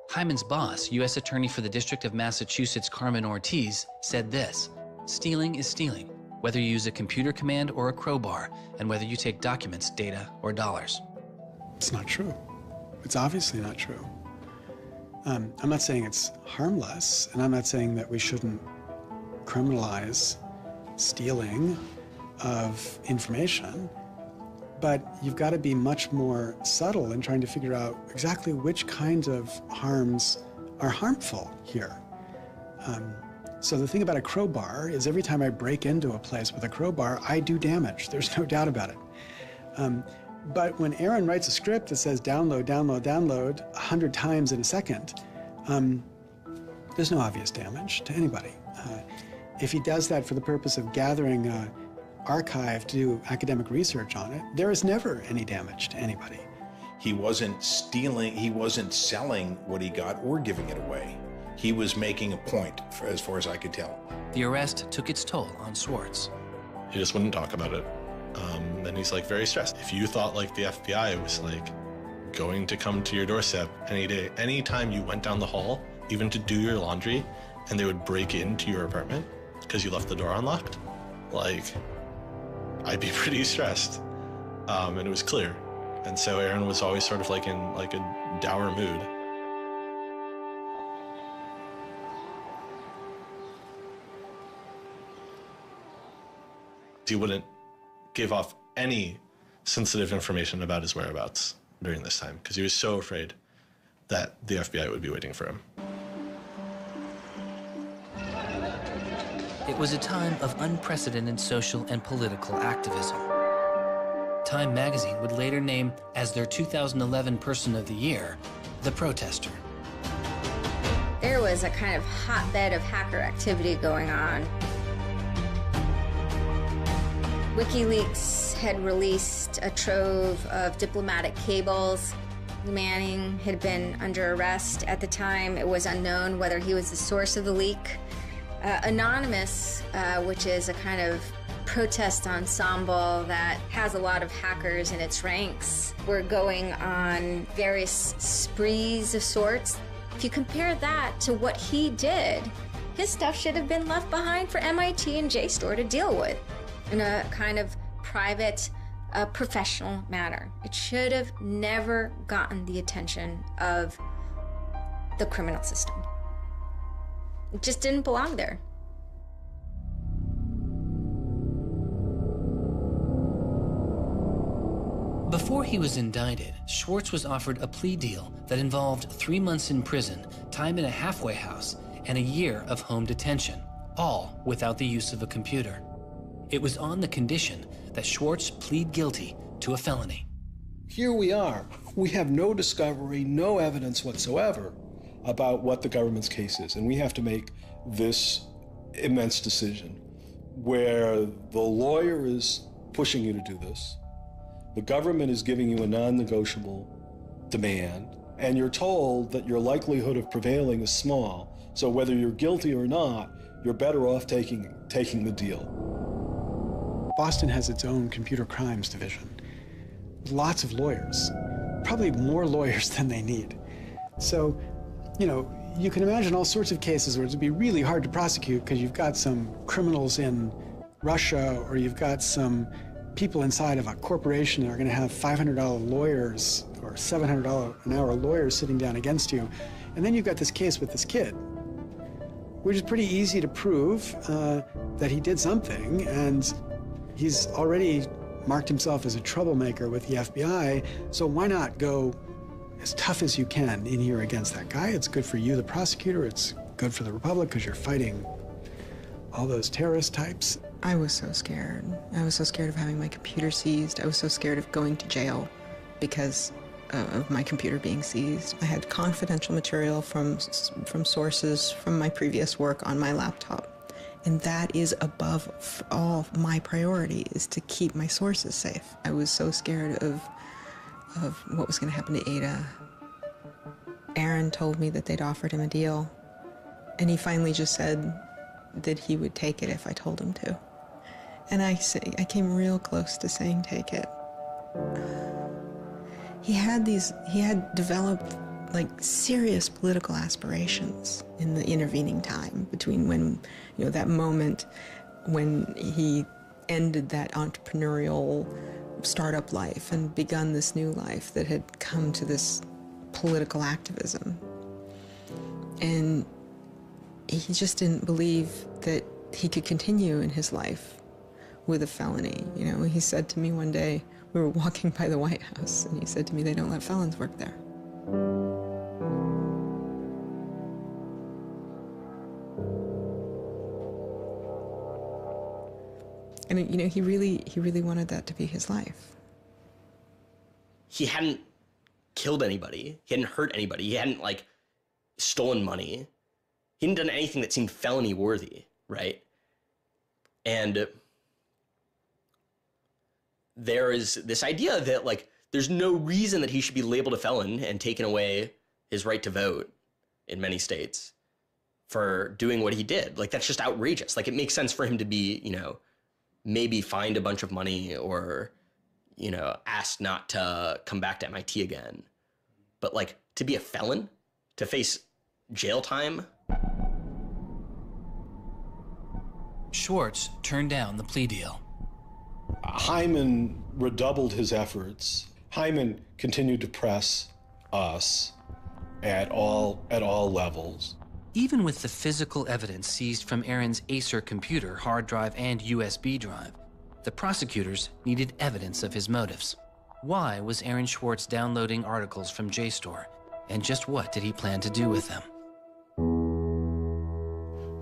Hyman's boss, U.S. Attorney for the District of Massachusetts Carmen Ortiz, said this: "Stealing is stealing, whether you use a computer command or a crowbar, and whether you take documents, data, or dollars." It's not true. It's obviously not true. I'm not saying it's harmless, and I'm not saying that we shouldn't criminalize stealing of information, but you've got to be much more subtle in trying to figure out exactly which kinds of harms are harmful here. So the thing about a crowbar is every time I break into a place with a crowbar, I do damage. There's no doubt about it. But when Aaron writes a script that says download, download, download 100 times in a second, there's no obvious damage to anybody. If he does that for the purpose of gathering an archive to do academic research on it, there is never any damage to anybody. He wasn't stealing, he wasn't selling what he got or giving it away. He was making a point, as far as I could tell. The arrest took its toll on Swartz. He just wouldn't talk about it. And he's like very stressed. If you thought like the FBI was like going to come to your doorstep any day, anytime you went down the hall, even to do your laundry, and they would break into your apartment because you left the door unlocked, like, I'd be pretty stressed. And it was clear. And so Aaron was always sort of like in like a dour mood. He wouldn't give off any sensitive information about his whereabouts during this time because he was so afraid that the FBI would be waiting for him. It was a time of unprecedented social and political activism. Time magazine would later name as their 2011 Person of the Year, The Protester. There was a kind of hotbed of hacker activity going on. WikiLeaks had released a trove of diplomatic cables. Manning had been under arrest at the time. It was unknown whether he was the source of the leak. Anonymous, which is a kind of protest ensemble that has a lot of hackers in its ranks, were going on various sprees of sorts. If you compare that to what he did, his stuff should have been left behind for MIT and JSTOR to deal with in a kind of private, professional manner. It should have never gotten the attention of the criminal system. It just didn't belong there. Before he was indicted, Swartz was offered a plea deal that involved 3 months in prison, time in a halfway house, and a year of home detention, all without the use of a computer. It was on the condition that Swartz plead guilty to a felony. Here we are. We have no discovery, no evidence whatsoever about what the government's case is, and we have to make this immense decision where the lawyer is pushing you to do this, the government is giving you a non-negotiable demand, and you're told that your likelihood of prevailing is small, so whether you're guilty or not, you're better off taking the deal. Boston has its own computer crimes division. Lots of lawyers, probably more lawyers than they need. So, you know, you can imagine all sorts of cases where it'd be really hard to prosecute because you've got some criminals in Russia, or you've got some people inside of a corporation that are going to have $500 lawyers or $700 an hour lawyers sitting down against you. And then you've got this case with this kid, which is pretty easy to prove that he did something, and he's already marked himself as a troublemaker with the FBI, so why not go as tough as you can in here against that guy? It's good for you, the prosecutor. It's good for the Republic because you're fighting all those terrorist types. I was so scared. I was so scared of having my computer seized. I was so scared of going to jail because of my computer being seized. I had confidential material from sources from my previous work on my laptop. And that is above all my priority, is to keep my sources safe. I was so scared of what was going to happen to Ada. Aaron told me that they'd offered him a deal, and he finally just said that he would take it if I told him to. And I came real close to saying take it. He had developed like serious political aspirations in the intervening time between when, you know, that moment when he ended that entrepreneurial startup life and begun this new life that had come to this political activism. And he just didn't believe that he could continue in his life with a felony. You know, he said to me one day, we were walking by the White House, and he said to me, they don't let felons work there. And, you know, he really wanted that to be his life. He hadn't killed anybody. He hadn't hurt anybody. He hadn't, like, stolen money. He hadn't done anything that seemed felony worthy, right? And there is this idea that, like, there's no reason that he should be labeled a felon and taken away his right to vote in many states for doing what he did. Like, that's just outrageous. Like, it makes sense for him to be, you know, maybe fined a bunch of money or, you know, asked not to come back to MIT again. But, like, to be a felon, to face jail time. Schwartz turned down the plea deal. Hyman redoubled his efforts. Hyman continued to press us at all levels. Even with the physical evidence seized from Aaron's Acer computer, hard drive, and USB drive, the prosecutors needed evidence of his motives. Why was Aaron Schwartz downloading articles from JSTOR, and just what did he plan to do with them?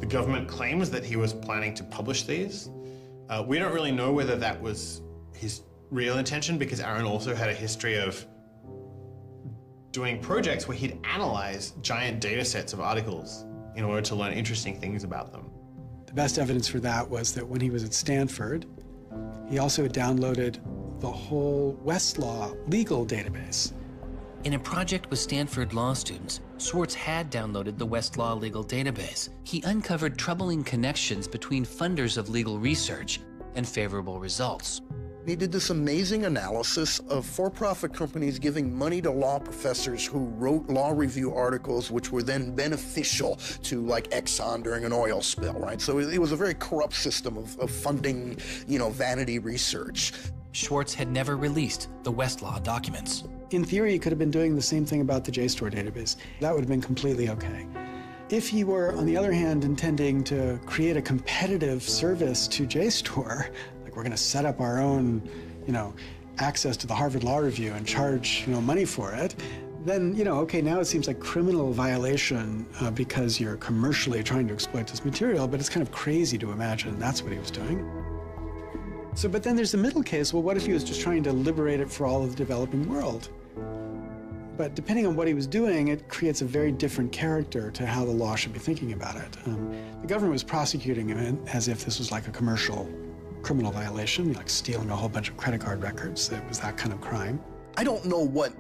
The government claims that he was planning to publish these. We don't really know whether that was his real intention, because Aaron also had a history of doing projects where he'd analyze giant data sets of articles in order to learn interesting things about them. The best evidence for that was that when he was at Stanford, he also downloaded the whole Westlaw legal database. In a project with Stanford law students, Schwartz had downloaded the Westlaw legal database. He uncovered troubling connections between funders of legal research and favorable results. He did this amazing analysis of for-profit companies giving money to law professors who wrote law review articles which were then beneficial to, like, Exxon during an oil spill, right? So it was a very corrupt system of funding, you know, vanity research. Schwartz had never released the Westlaw documents. In theory, he could have been doing the same thing about the JSTOR database. That would have been completely okay. If he were, on the other hand, intending to create a competitive service to JSTOR, like we're going to set up our own, you know, access to the Harvard Law Review and charge, you know, money for it, then, you know, okay, now it seems like criminal violation because you're commercially trying to exploit this material, but it's kind of crazy to imagine that's what he was doing. So, but then there's the middle case. Well, what if he was just trying to liberate it for all of the developing world? But depending on what he was doing, it creates a very different character to how the law should be thinking about it. The government was prosecuting him as if this was like a commercial criminal violation, like stealing a whole bunch of credit card records. It was that kind of crime. I don't know what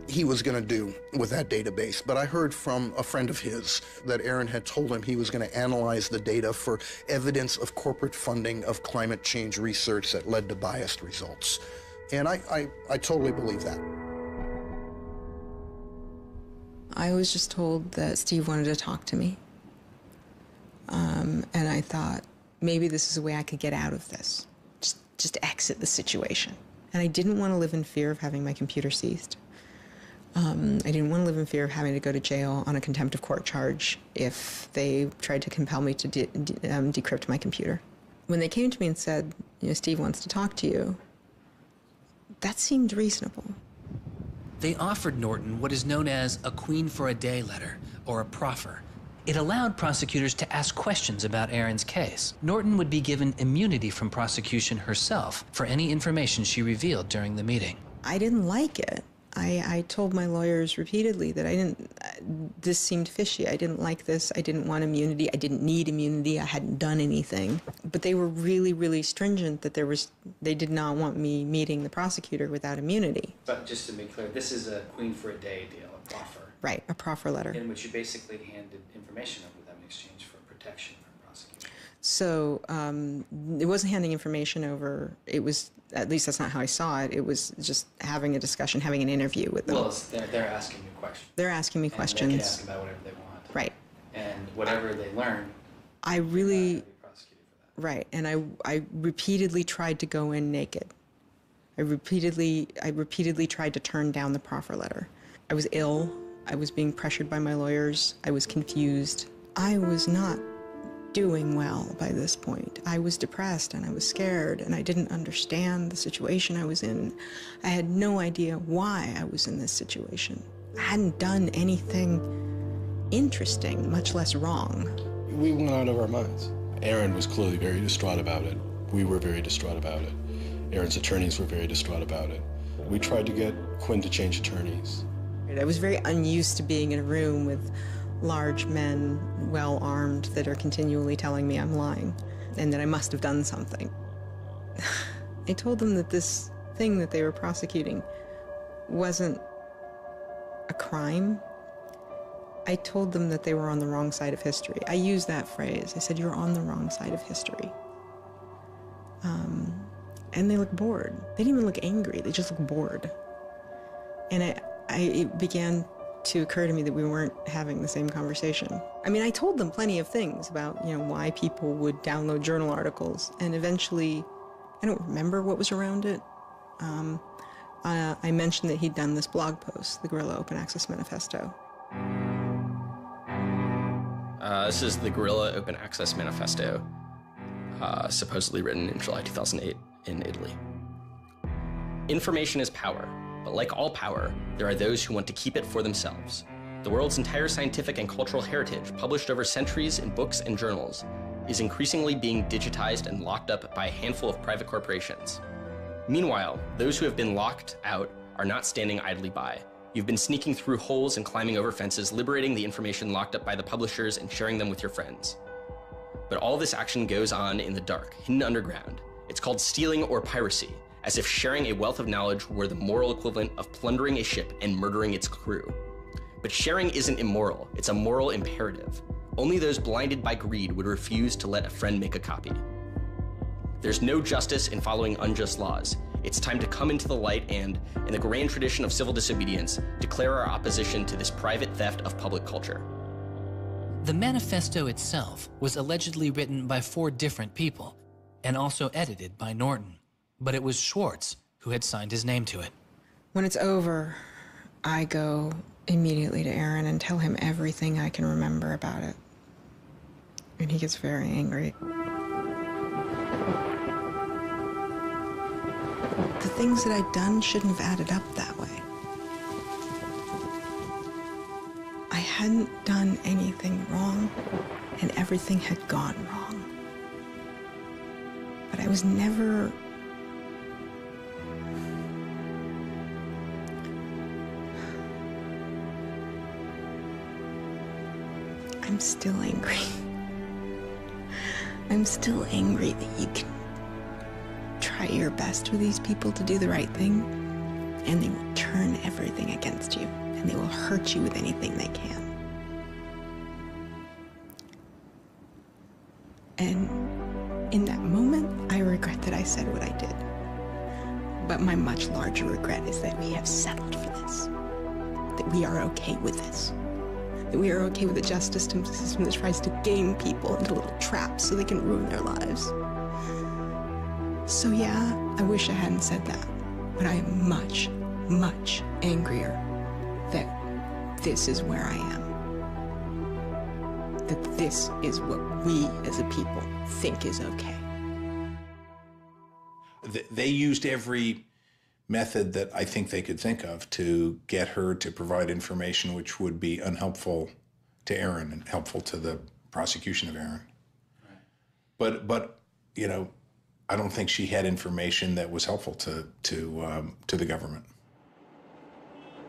he was going to do with that database, but I heard from a friend of his that Aaron had told him he was going to analyze the data for evidence of corporate funding of climate change research that led to biased results. And I totally believe that. I was just told that Steve wanted to talk to me. And I thought, maybe this is a way I could get out of this. Just exit the situation. And I didn't want to live in fear of having my computer seized. I didn't want to live in fear of having to go to jail on a contempt of court charge if they tried to compel me to decrypt my computer. When they came to me and said, Steve wants to talk to you, that seemed reasonable. They offered Norton what is known as a Queen for a Day letter, or a proffer. It allowed prosecutors to ask questions about Aaron's case. Norton would be given immunity from prosecution herself for any information she revealed during the meeting. I didn't like it. I told my lawyers repeatedly that this seemed fishy. I didn't like this. I didn't want immunity. I didn't need immunity. I hadn't done anything. But they were really, really stringent that they did not want me meeting the prosecutor without immunity. But just to be clear, this is a Queen for a Day deal, a proffer. Right, a proffer letter. In which you basically handed information over to them in exchange for protection from prosecution. So it wasn't handing information over. It was, at least that's not how I saw it. It was just having a discussion, having an interview with them. Well, they're asking you questions. They're asking me questions. And they can ask about whatever they want. Right. And whatever they learn, I really, right. And I repeatedly tried to go in naked. I repeatedly tried to turn down the proffer letter. I was ill. I was being pressured by my lawyers. I was confused. I was not doing well by this point. I was depressed and I was scared and I didn't understand the situation I was in. I had no idea why I was in this situation. I hadn't done anything interesting, much less wrong. We went out of our minds. Aaron was clearly very distraught about it. We were very distraught about it. Aaron's attorneys were very distraught about it. We tried to get Quinn to change attorneys. I was very unused to being in a room with large men, well-armed, that are continually telling me I'm lying and that I must have done something. I told them that this thing that they were prosecuting wasn't a crime. I told them that they were on the wrong side of history. I used that phrase. I said, you're on the wrong side of history. And they looked bored. They didn't even look angry. They just looked bored. And it began to occur to me that we weren't having the same conversation. I mean, I told them plenty of things about, why people would download journal articles, and eventually, I don't remember what was around it. I mentioned that he'd done this blog post, the Guerrilla Open Access Manifesto. This is the Guerrilla Open Access Manifesto, supposedly written in July 2008 in Italy. Information is power. But like all power, there are those who want to keep it for themselves. The world's entire scientific and cultural heritage, published over centuries in books and journals, is increasingly being digitized and locked up by a handful of private corporations. Meanwhile, those who have been locked out are not standing idly by. You've been sneaking through holes and climbing over fences, liberating the information locked up by the publishers and sharing them with your friends. But all this action goes on in the dark, hidden underground. It's called stealing or piracy, as if sharing a wealth of knowledge were the moral equivalent of plundering a ship and murdering its crew. But sharing isn't immoral, it's a moral imperative. Only those blinded by greed would refuse to let a friend make a copy. There's no justice in following unjust laws. It's time to come into the light and, in the grand tradition of civil disobedience, declare our opposition to this private theft of public culture. The manifesto itself was allegedly written by 4 different people and also edited by Norton. But it was Schwartz who had signed his name to it. When it's over, I go immediately to Aaron and tell him everything I can remember about it. And he gets very angry. The things that I'd done shouldn't have added up that way. I hadn't done anything wrong, and everything had gone wrong. But I was never... I'm still angry. I'm still angry that you can try your best with these people to do the right thing, and they will turn everything against you, and they will hurt you with anything they can. And in that moment, I regret that I said what I did. But my much larger regret is that we have settled for this, that we are okay with this, that we are okay with a justice system that tries to game people into little traps so they can ruin their lives. So yeah, I wish I hadn't said that, but I am much, much angrier that this is where I am. That this is what we as a people think is okay. They used every method that I think they could think of to get her to provide information which would be unhelpful to Aaron and helpful to the prosecution of Aaron. Right. But you know, I don't think she had information that was helpful to the government.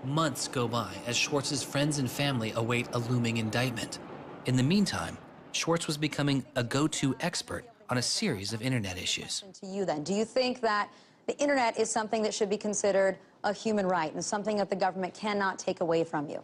Months go by as Schwartz's friends and family await a looming indictment. In the meantime, Schwartz was becoming a go-to expert on a series of internet issues. To you then, do you think that the internet is something that should be considered a human right and something that the government cannot take away from you?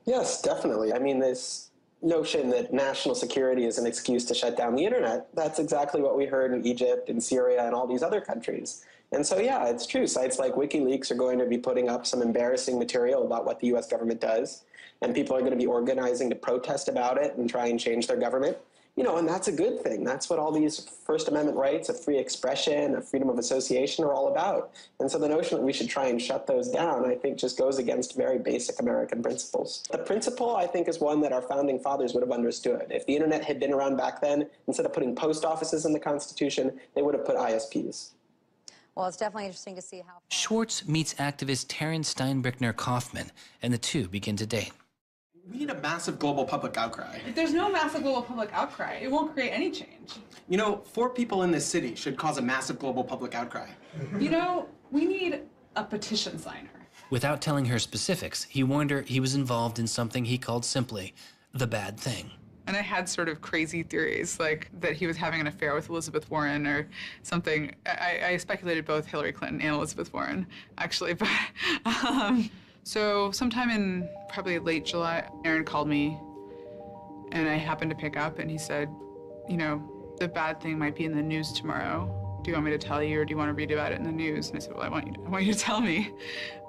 Yes, definitely. I mean, this notion that national security is an excuse to shut down the internet, that's exactly what we heard in Egypt and Syria and all these other countries. And so, yeah, it's true. Sites like WikiLeaks are going to be putting up some embarrassing material about what the U.S. government does, and people are going to be organizing to protest about it and try and change their government. You know, and that's a good thing. That's what all these First Amendment rights of free expression, of freedom of association are all about. And so the notion that we should try and shut those down, I think, just goes against very basic American principles. The principle, I think, is one that our founding fathers would have understood. If the internet had been around back then, instead of putting post offices in the Constitution, they would have put ISPs. Well, it's definitely interesting to see how... Schwartz meets activist Taryn Steinbrickner Kaufman, and the two begin to date. We need a massive global public outcry. If there's no massive global public outcry, it won't create any change. You know, 4 people in this city should cause a massive global public outcry. You know, we need a petition signer. Without telling her specifics, he warned her he was involved in something he called simply the bad thing. And I had sort of crazy theories, like that he was having an affair with Elizabeth Warren or something. I speculated both Hillary Clinton and Elizabeth Warren, actually. But so sometime in probably late July, Aaron called me, and I happened to pick up, and he said, you know, the bad thing might be in the news tomorrow. Do you want me to tell you, or do you want to read about it in the news? And I said, well, I want you to tell me.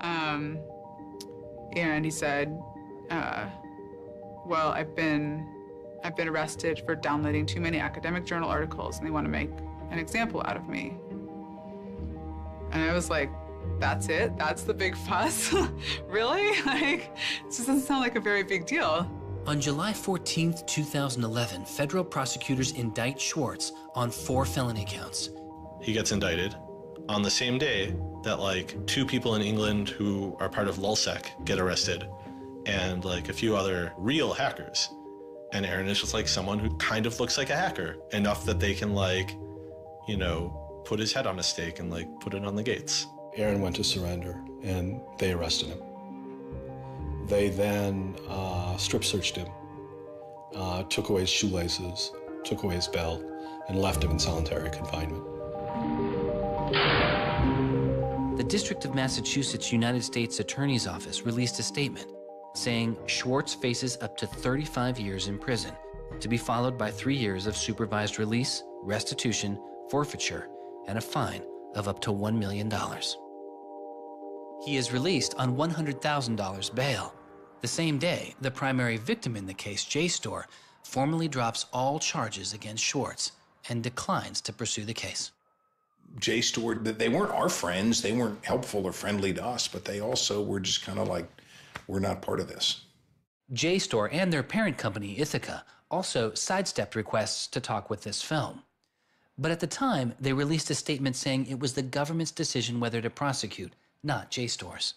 And he said, well, I've been arrested for downloading too many academic journal articles, and they want to make an example out of me. And I was like, that's it? That's the big fuss? Really? Like, this doesn't sound like a very big deal. On July 14th, 2011, federal prosecutors indict Schwartz on 4 felony counts. He gets indicted on the same day that like 2 people in England who are part of LulzSec get arrested, and like a few other real hackers. And Aaron is just like someone who kind of looks like a hacker, enough that they can like, you know, put his head on a stake and like put it on the gates. Aaron went to surrender, and they arrested him. They then strip searched him, took away his shoelaces, took away his belt, and left him in solitary confinement. The District of Massachusetts United States Attorney's Office released a statement saying Schwartz faces up to 35 years in prison, to be followed by 3 years of supervised release, restitution, forfeiture, and a fine of up to $1 million. He is released on $100,000 bail. The same day, the primary victim in the case, JSTOR, formally drops all charges against Schwartz and declines to pursue the case. JSTOR, they weren't our friends, they weren't helpful or friendly to us, but they also were just kind of like, we're not part of this. JSTOR and their parent company, Ithaca, also sidestepped requests to talk with this film. But at the time, they released a statement saying it was the government's decision whether to prosecute, not JSTOR's.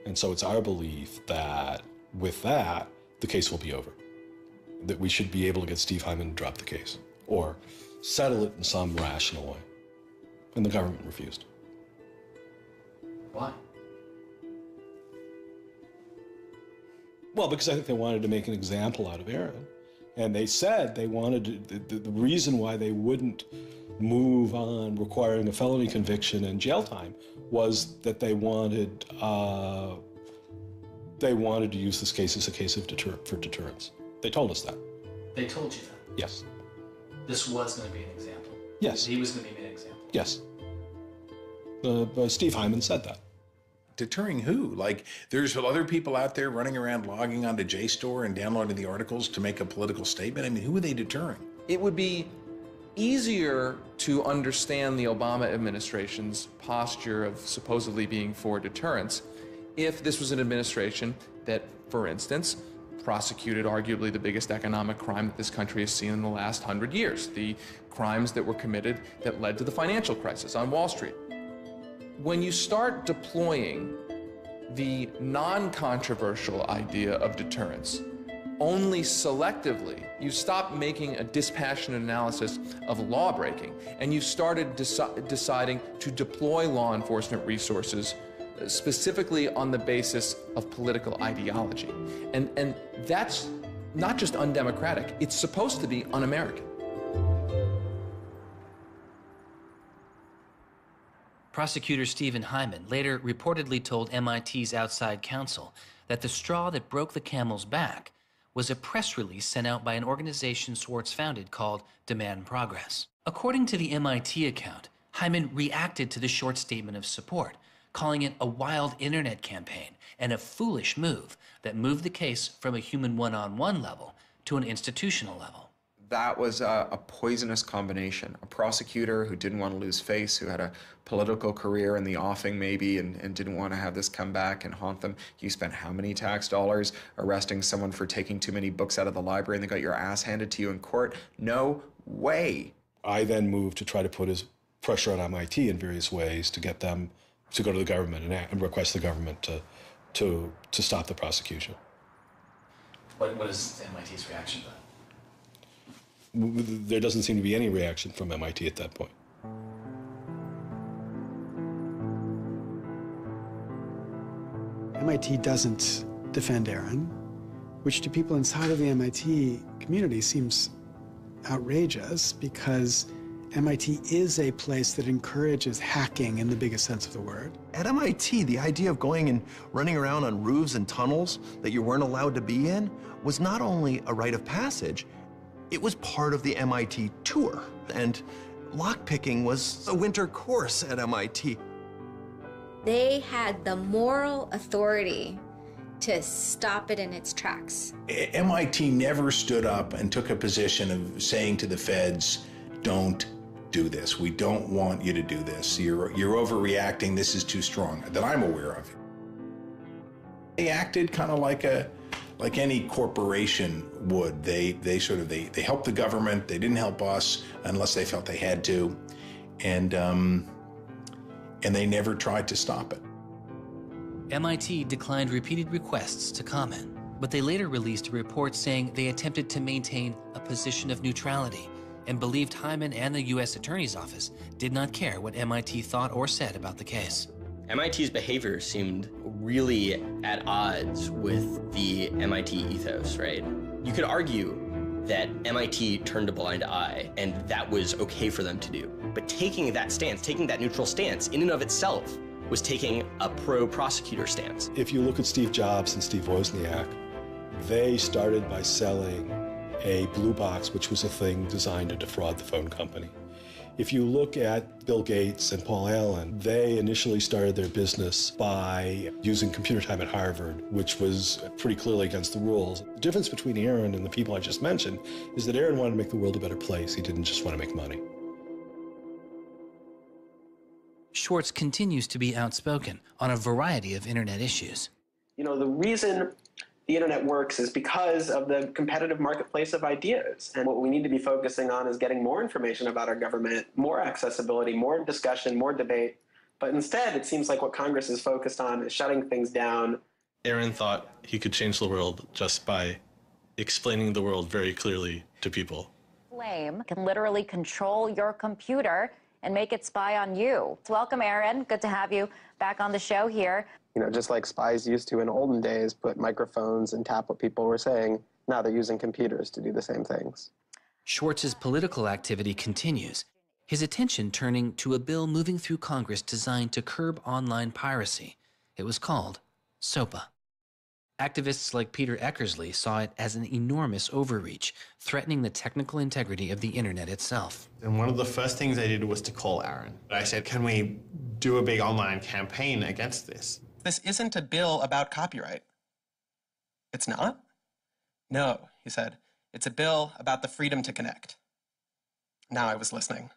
And so it's our belief that with that, the case will be over. That we should be able to get Steve Hyman to drop the case or settle it in some rational way. And the government refused. Why? Well, because I think they wanted to make an example out of Aaron. And they said they wanted, the reason why they wouldn't move on requiring a felony conviction and jail time was that they wanted to use this case as a case of for deterrence. They told us that. They told you that? Yes. This was going to be an example? Yes. He was going to be an example? Yes. Steve Hyman said that. Deterring who? Like, there's other people out there running around logging onto JSTOR and downloading the articles to make a political statement? I mean, who are they deterring? It would be easier to understand the Obama administration's posture of supposedly being for deterrence if this was an administration that, for instance, prosecuted arguably the biggest economic crime that this country has seen in the last 100 years, the crimes that were committed that led to the financial crisis on Wall Street. When you start deploying the non-controversial idea of deterrence only selectively, you stop making a dispassionate analysis of lawbreaking, and you started deciding to deploy law enforcement resources specifically on the basis of political ideology. And that's not just undemocratic, it's supposed to be un-American. Prosecutor Stephen Hyman later reportedly told MIT's outside counsel that the straw that broke the camel's back was a press release sent out by an organization Swartz founded called Demand Progress. According to the MIT account, Hyman reacted to the short statement of support, calling it a wild internet campaign and a foolish move that moved the case from a human one-on-one level to an institutional level. That was a poisonous combination. A prosecutor who didn't want to lose face, who had a political career in the offing maybe, and didn't want to have this come back and haunt them. You spent how many tax dollars arresting someone for taking too many books out of the library and they got your ass handed to you in court? No way. I then moved to try to put pressure on MIT in various ways to get them to go to the government and request the government to stop the prosecution. What is MIT's reaction to that? There doesn't seem to be any reaction from MIT at that point. MIT doesn't defend Aaron, which to people inside of the MIT community seems outrageous because MIT is a place that encourages hacking in the biggest sense of the word. At MIT, the idea of going and running around on roofs and tunnels that you weren't allowed to be in was not only a rite of passage, it was part of the MIT tour. And lockpicking was a winter course at MIT. They had the moral authority to stop it in its tracks. MIT never stood up and took a position of saying to the feds, don't do this. We don't want you to do this. You're overreacting. This is too strong, that I'm aware of. They acted kind of like any corporation would. They helped the government. They didn't help us unless they felt they had to, and they never tried to stop it. MIT declined repeated requests to comment, but they later released a report saying they attempted to maintain a position of neutrality and believed Hyman and the U.S. Attorney's Office did not care what MIT thought or said about the case. MIT's behavior seemed really at odds with the MIT ethos, right? You could argue that MIT turned a blind eye and that was okay for them to do. But taking that stance, taking that neutral stance in and of itself was taking a pro-prosecutor stance. If you look at Steve Jobs and Steve Wozniak, they started by selling a blue box, which was a thing designed to defraud the phone company. If you look at Bill Gates and Paul Allen, they initially started their business by using computer time at Harvard, which was pretty clearly against the rules. The difference between Aaron and the people I just mentioned is that Aaron wanted to make the world a better place. He didn't just want to make money. Swartz continues to be outspoken on a variety of internet issues. You know, the reason the internet works is because of the competitive marketplace of ideas. And what we need to be focusing on is getting more information about our government, more accessibility, more discussion, more debate. But instead, it seems like what Congress is focused on is shutting things down. Aaron thought he could change the world just by explaining the world very clearly to people. Flame can literally control your computer and make it spy on you. Welcome, Aaron. Good to have you back on the show here. You know, just like spies used to in olden days, put microphones and tap what people were saying. Now they're using computers to do the same things. Schwartz's political activity continues, his attention turning to a bill moving through Congress designed to curb online piracy. It was called SOPA. Activists like Peter Eckersley saw it as an enormous overreach, threatening the technical integrity of the internet itself. And one of the first things I did was to call Aaron. I said, can we do a big online campaign against this? This isn't a bill about copyright. It's not? No, he said. It's a bill about the freedom to connect. Now I was listening.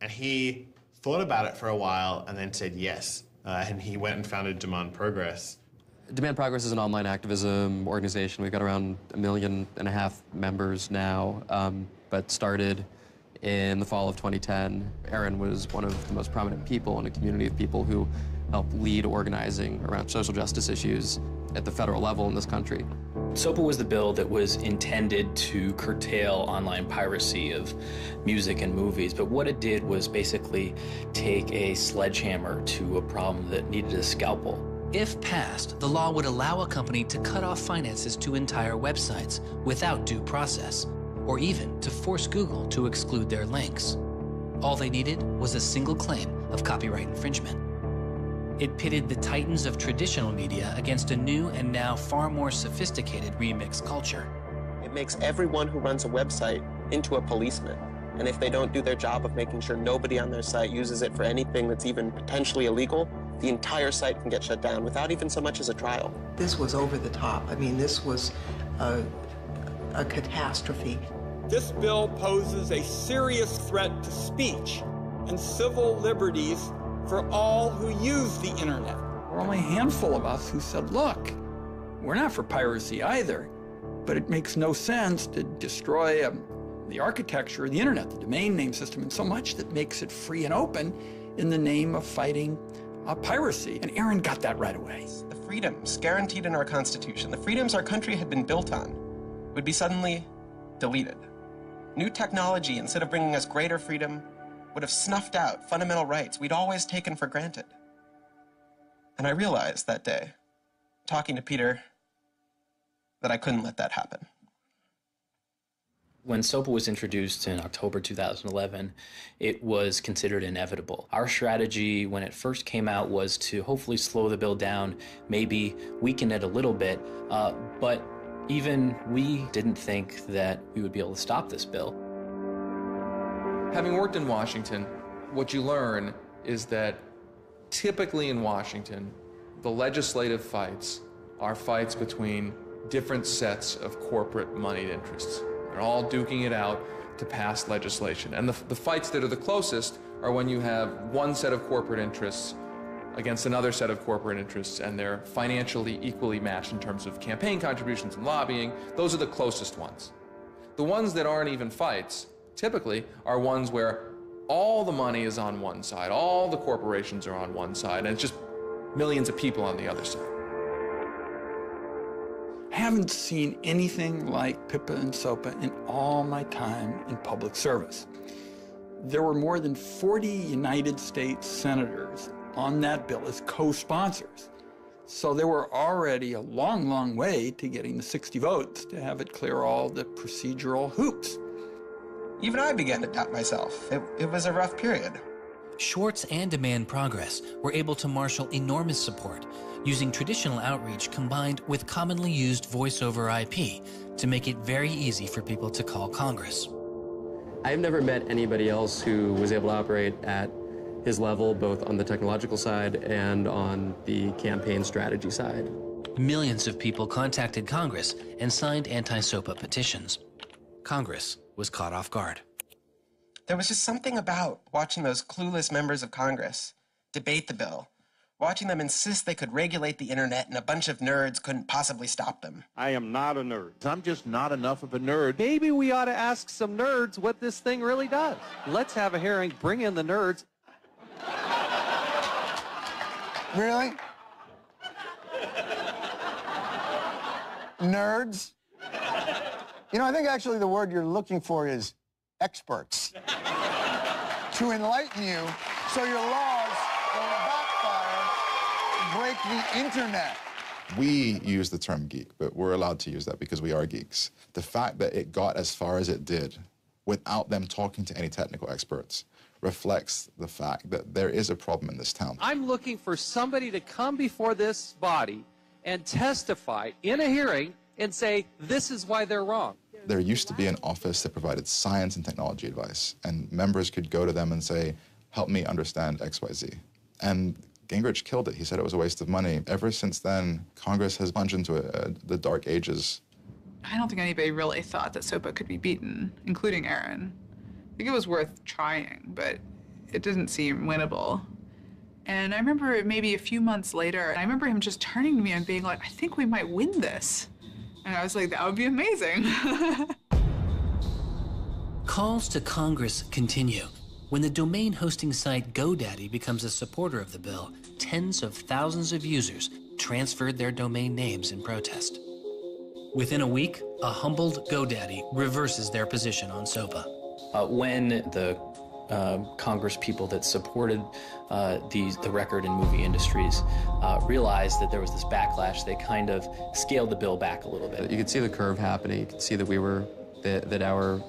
And he thought about it for a while and then said yes. And he went and founded Demand Progress. Demand Progress is an online activism organization. We've got around 1.5 million members now, but started in the fall of 2010. Aaron was one of the most prominent people in a community of people who helped lead organizing around social justice issues at the federal level in this country. SOPA was the bill that was intended to curtail online piracy of music and movies, but what it did was basically take a sledgehammer to a problem that needed a scalpel. If passed, the law would allow a company to cut off finances to entire websites without due process, or even to force Google to exclude their links. All they needed was a single claim of copyright infringement. It pitted the titans of traditional media against a new and now far more sophisticated remix culture. It makes everyone who runs a website into a policeman. And if they don't do their job of making sure nobody on their site uses it for anything that's even potentially illegal, the entire site can get shut down without even so much as a trial. This was over the top. I mean, this was a catastrophe. This bill poses a serious threat to speech and civil liberties for all who use the internet. There were only a handful of us who said, look, we're not for piracy either, but it makes no sense to destroy the architecture of the internet, the domain name system, and so much that makes it free and open in the name of fighting piracy. And Aaron got that right away. The freedoms guaranteed in our Constitution, the freedoms our country had been built on, would be suddenly deleted. New technology, instead of bringing us greater freedom, would have snuffed out fundamental rights we'd always taken for granted. And I realized that day, talking to Peter, that I couldn't let that happen. When SOPA was introduced in October 2011, it was considered inevitable. Our strategy when it first came out was to hopefully slow the bill down, maybe weaken it a little bit, but even we didn't think that we would be able to stop this bill. Having worked in Washington, what you learn is that typically in Washington, the legislative fights are fights between different sets of corporate moneyed interests. They're all duking it out to pass legislation. And the fights that are the closest are when you have one set of corporate interests against another set of corporate interests, and they're financially equally matched in terms of campaign contributions and lobbying. Those are the closest ones. The ones that aren't even fights, typically, are ones where all the money is on one side, all the corporations are on one side, and it's just millions of people on the other side. I haven't seen anything like PIPA and SOPA in all my time in public service. There were more than 40 United States senators on that bill as co-sponsors. So there were already a long, long way to getting the 60 votes to have it clear all the procedural hoops. Even I began to doubt myself. It was a rough period. Schwartz and Demand Progress were able to marshal enormous support, using traditional outreach combined with commonly used voice over IP to make it very easy for people to call Congress. I've never met anybody else who was able to operate at his level, both on the technological side and on the campaign strategy side. Millions of people contacted Congress and signed anti-SOPA petitions. Congress was caught off guard. There was just something about watching those clueless members of Congress debate the bill, watching them insist they could regulate the internet and a bunch of nerds couldn't possibly stop them. I am not a nerd. I'm just not enough of a nerd. Maybe we ought to ask some nerds what this thing really does. Let's have a hearing, bring in the nerds. Really? Nerds? You know, I think actually the word you're looking for is experts. To enlighten you so your laws don't backfire, break the internet. We use the term geek, but we're allowed to use that because we are geeks. The fact that it got as far as it did without them talking to any technical experts reflects the fact that there is a problem in this town. I'm looking for somebody to come before this body and testify in a hearing and say, this is why they're wrong. There used to be an office that provided science and technology advice, and members could go to them and say, help me understand XYZ. And Gingrich killed it. He said it was a waste of money. Ever since then, Congress has plunged into the dark ages. I don't think anybody really thought that SOPA could be beaten, including Aaron. I think it was worth trying, but it didn't seem winnable. And I remember maybe a few months later, I remember him just turning to me and being like, I think we might win this. And I was like, that would be amazing. Calls to Congress continue. When the domain hosting site GoDaddy becomes a supporter of the bill, tens of thousands of users transferred their domain names in protest. Within a week, a humbled GoDaddy reverses their position on SOPA. When the Congress people that supported the record and movie industries realized that there was this backlash, they kind of scaled the bill back a little bit. You could see the curve happening. You could see that that our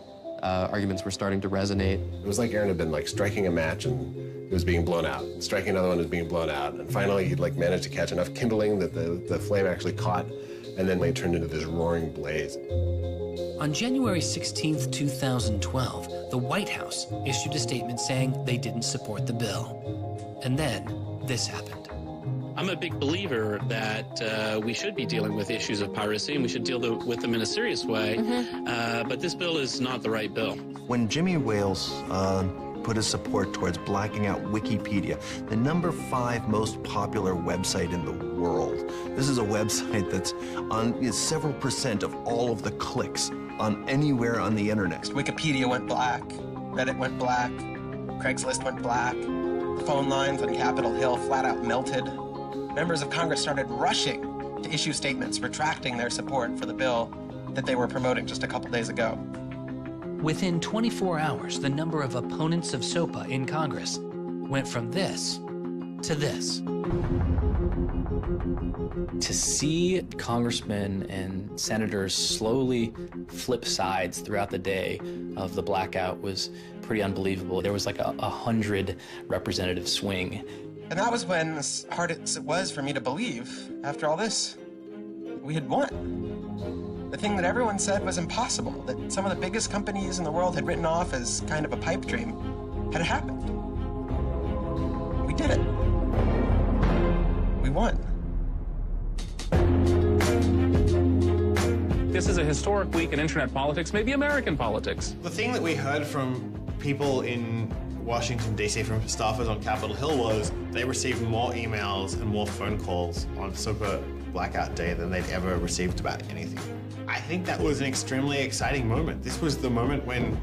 arguments were starting to resonate. It was like Aaron had been striking a match and it was being blown out. Striking another one was being blown out. And finally he'd managed to catch enough kindling that the flame actually caught, and then it turned into this roaring blaze. On January 16th, 2012, the White House issued a statement saying they didn't support the bill. And then this happened. I'm a big believer that we should be dealing with issues of piracy and we should deal with them in a serious way, but this bill is not the right bill. When Jimmy Wales put his support towards blacking out Wikipedia, the #5 most popular website in the world. This is a website that's on several % of all of the clicks on anywhere on the internet. Wikipedia went black, Reddit went black, Craigslist went black, phone lines on Capitol Hill flat out melted. Members of Congress started rushing to issue statements retracting their support for the bill that they were promoting just a couple days ago. Within 24 hours, the number of opponents of SOPA in Congress went from this to this. To see congressmen and senators slowly flip sides throughout the day of the blackout was pretty unbelievable. There was like a 100 representative swing. And that was when, as hard as it was for me to believe, after all this, we had won. The thing that everyone said was impossible, that some of the biggest companies in the world had written off as kind of a pipe dream, had happened. We did it. We won. This is a historic week in internet politics, maybe American politics. The thing that we heard from people in Washington, D.C., from staffers on Capitol Hill was they received more emails and more phone calls on SOPA blackout day than they'd ever received about anything. I think that was an extremely exciting moment. This was the moment when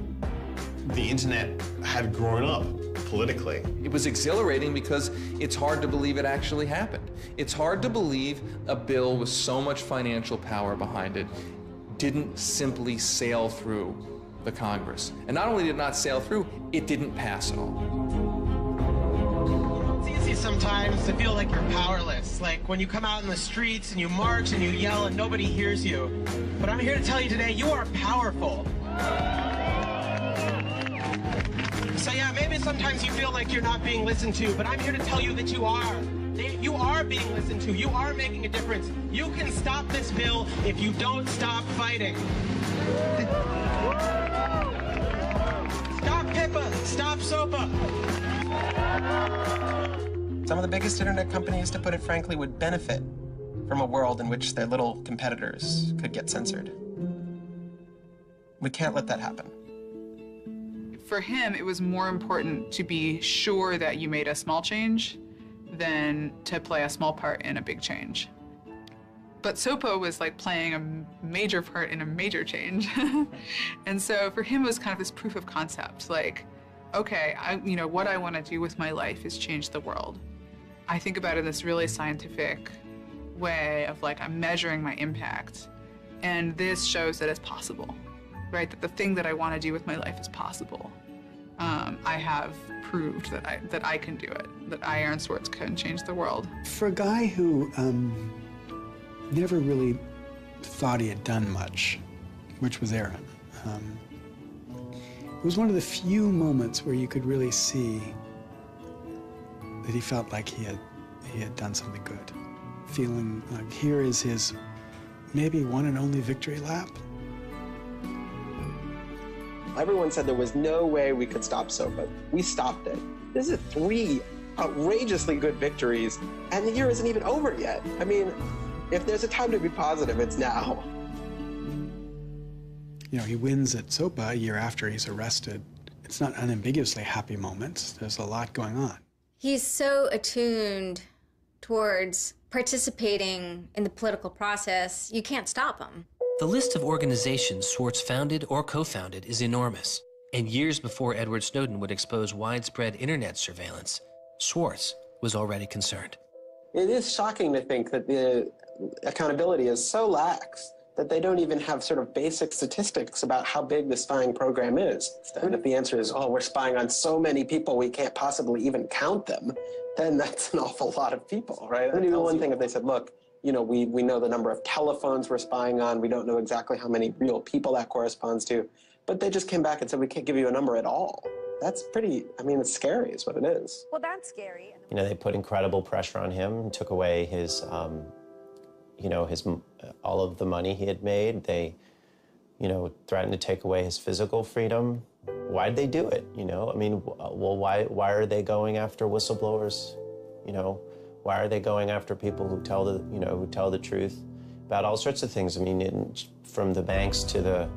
the internet had grown up politically. It was exhilarating because it's hard to believe it actually happened. It's hard to believe a bill with so much financial power behind it didn't simply sail through the Congress. And not only did it not sail through, it didn't pass at all. It's easy sometimes to feel like you're powerless, like when you come out in the streets and you march and you yell and nobody hears you. But I'm here to tell you today, you are powerful. So yeah, maybe sometimes you feel like you're not being listened to, but I'm here to tell you that you are. You are being listened to. You are making a difference. You can stop this bill if you don't stop fighting. Stop PIPA. Stop SOPA. Some of the biggest internet companies, to put it frankly, would benefit from a world in which their little competitors could get censored. We can't let that happen. For him, it was more important to be sure that you made a small change than to play a small part in a big change. But SOPA was like playing a major part in a major change. And so for him, it was kind of this proof of concept, like, okay, what I want to do with my life is change the world. I think about it in this really scientific way of like, I'm measuring my impact. And this shows that it's possible, right? That the thing that I want to do with my life is possible. I have proved that I can do it, that I, Aaron Swartz, can change the world. For a guy who never really thought he had done much, which was Aaron. It was one of the few moments where you could really see that he felt like he had done something good. Feeling like here is his maybe one and only victory lap. Everyone said there was no way we could stop SOPA. We stopped it. This is 3 outrageously good victories, and the year isn't even over yet. I mean, if there's a time to be positive, it's now. You know, he wins at SOPA a year after he's arrested. It's not unambiguously happy moments. There's a lot going on. He's so attuned towards participating in the political process, you can't stop him. The list of organizations Swartz founded or co-founded is enormous. And years before Edward Snowden would expose widespread internet surveillance, Swartz was already concerned. It is shocking to think that the accountability is so lax that they don't even have sort of basic statistics about how big the spying program is. And if the answer is, oh, we're spying on so many people we can't possibly even count them, then that's an awful lot of people, right? It would be one thing if they said, look, you know, we know the number of telephones we're spying on, we don't know exactly how many real people that corresponds to, but they just came back and said, we can't give you a number at all. That's pretty, I mean, it's scary is what it is. Well, that's scary. You know, they put incredible pressure on him, took away his, you know, all of the money he had made. They, you know, threatened to take away his physical freedom. Why'd they do it, you know? I mean, well, why are they going after whistleblowers, you know? Why are they going after people who tell the truth about all sorts of things? I mean, from the banks to the,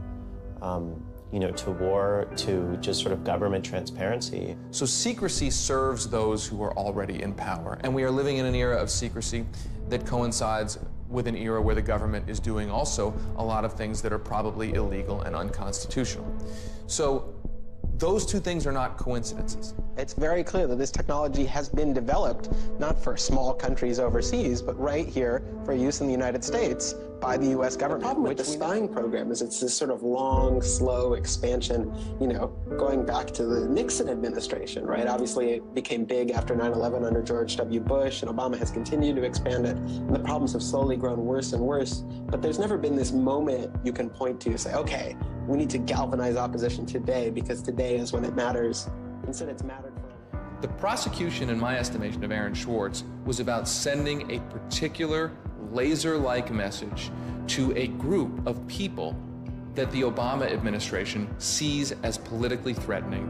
you know, to war, to just sort of government transparency. So secrecy serves those who are already in power. And we are living in an era of secrecy that coincides with an era where the government is doing also a lot of things that are probably illegal and unconstitutional. So those two things are not coincidences. It's very clear that this technology has been developed not for small countries overseas, but right here for use in the United States by the U.S. government. The problem with the spying program is it's this sort of long, slow expansion, you know, going back to the Nixon administration, right? Obviously, it became big after 9/11 under George W. Bush, and Obama has continued to expand it, and the problems have slowly grown worse and worse. But there's never been this moment you can point to say, okay, we need to galvanize opposition today because today is when it matters. Instead, it's mattered for. The prosecution, in my estimation, of Aaron Swartz was about sending a particular laser-like message to a group of people that the Obama administration sees as politically threatening.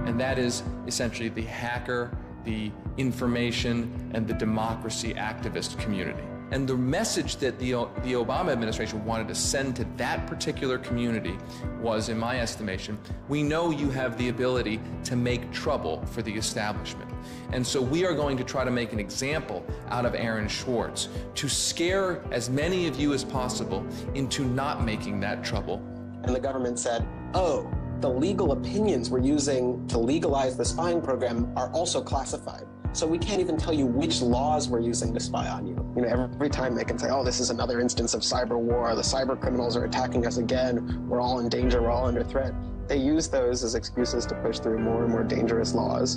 And that is essentially the hacker, the information, and the democracy activist community. And the message that the Obama administration wanted to send to that particular community was, in my estimation, we know you have the ability to make trouble for the establishment. And so we are going to try to make an example out of Aaron Swartz to scare as many of you as possible into not making that trouble. And the government said, oh, the legal opinions we're using to legalize the spying program are also classified. So we can't even tell you which laws we're using to spy on you. You know, every time they can say, oh, this is another instance of cyber war, the cyber criminals are attacking us again, we're all in danger, we're all under threat. They use those as excuses to push through more and more dangerous laws.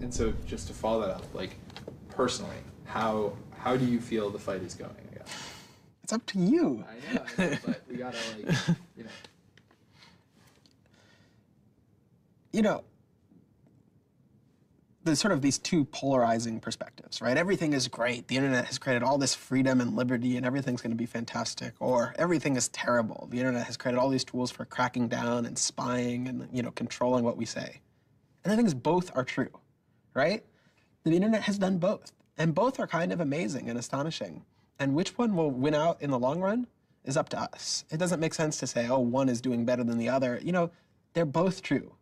And so just to follow that up, like personally, how do you feel the fight is going, I guess? It's up to you. I know, but we gotta like, you know. You know, there's sort of these two polarizing perspectives, right? Everything is great. The internet has created all this freedom and liberty and everything's going to be fantastic. Or everything is terrible. The internet has created all these tools for cracking down and spying and, you know, controlling what we say. And I think both are true, right? The internet has done both. And both are kind of amazing and astonishing. And which one will win out in the long run is up to us. It doesn't make sense to say, oh, one is doing better than the other. You know, they're both true.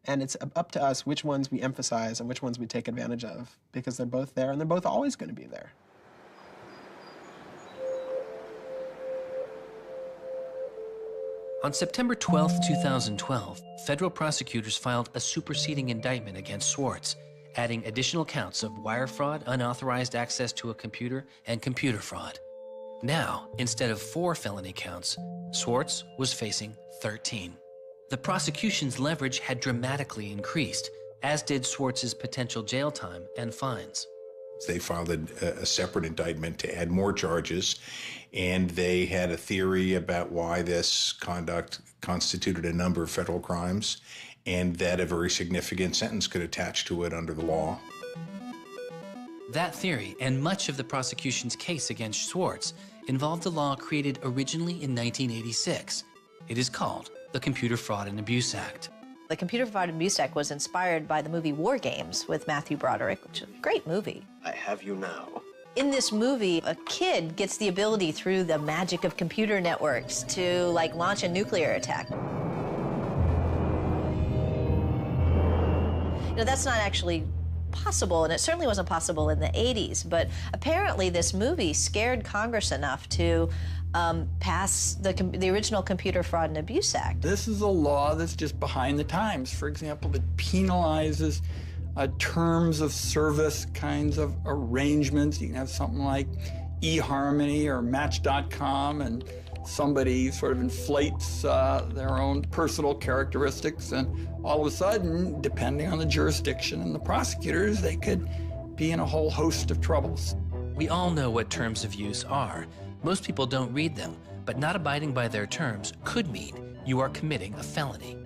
And it's up to us which ones we emphasize and which ones we take advantage of, because they're both there and they're both always going to be there. On September 12, 2012, federal prosecutors filed a superseding indictment against Swartz, adding additional counts of wire fraud, unauthorized access to a computer, and computer fraud. Now, instead of 4 felony counts, Swartz was facing 13. The prosecution's leverage had dramatically increased, as did Swartz's potential jail time and fines. They filed a separate indictment to add more charges, and they had a theory about why this conduct constituted a number of federal crimes, and that a very significant sentence could attach to it under the law. That theory, and much of the prosecution's case against Schwartz, involved a law created originally in 1986. It is called the Computer Fraud and Abuse Act. The Computer Fraud and Abuse Act was inspired by the movie War Games with Matthew Broderick, which is a great movie. I have you now. In this movie, a kid gets the ability through the magic of computer networks to launch a nuclear attack. That's not actually possible, and it certainly wasn't possible in the 80s, but apparently this movie scared Congress enough to pass the original Computer Fraud and Abuse Act. This is a law that's just behind the times. For example, it penalizes terms of service kinds of arrangements. You can have something like eHarmony or Match.com, and somebody sort of inflates their own personal characteristics, and all of a sudden, depending on the jurisdiction and the prosecutors, they could be in a whole host of troubles. We all know what terms of use are. Most people don't read them, but not abiding by their terms could mean you are committing a felony.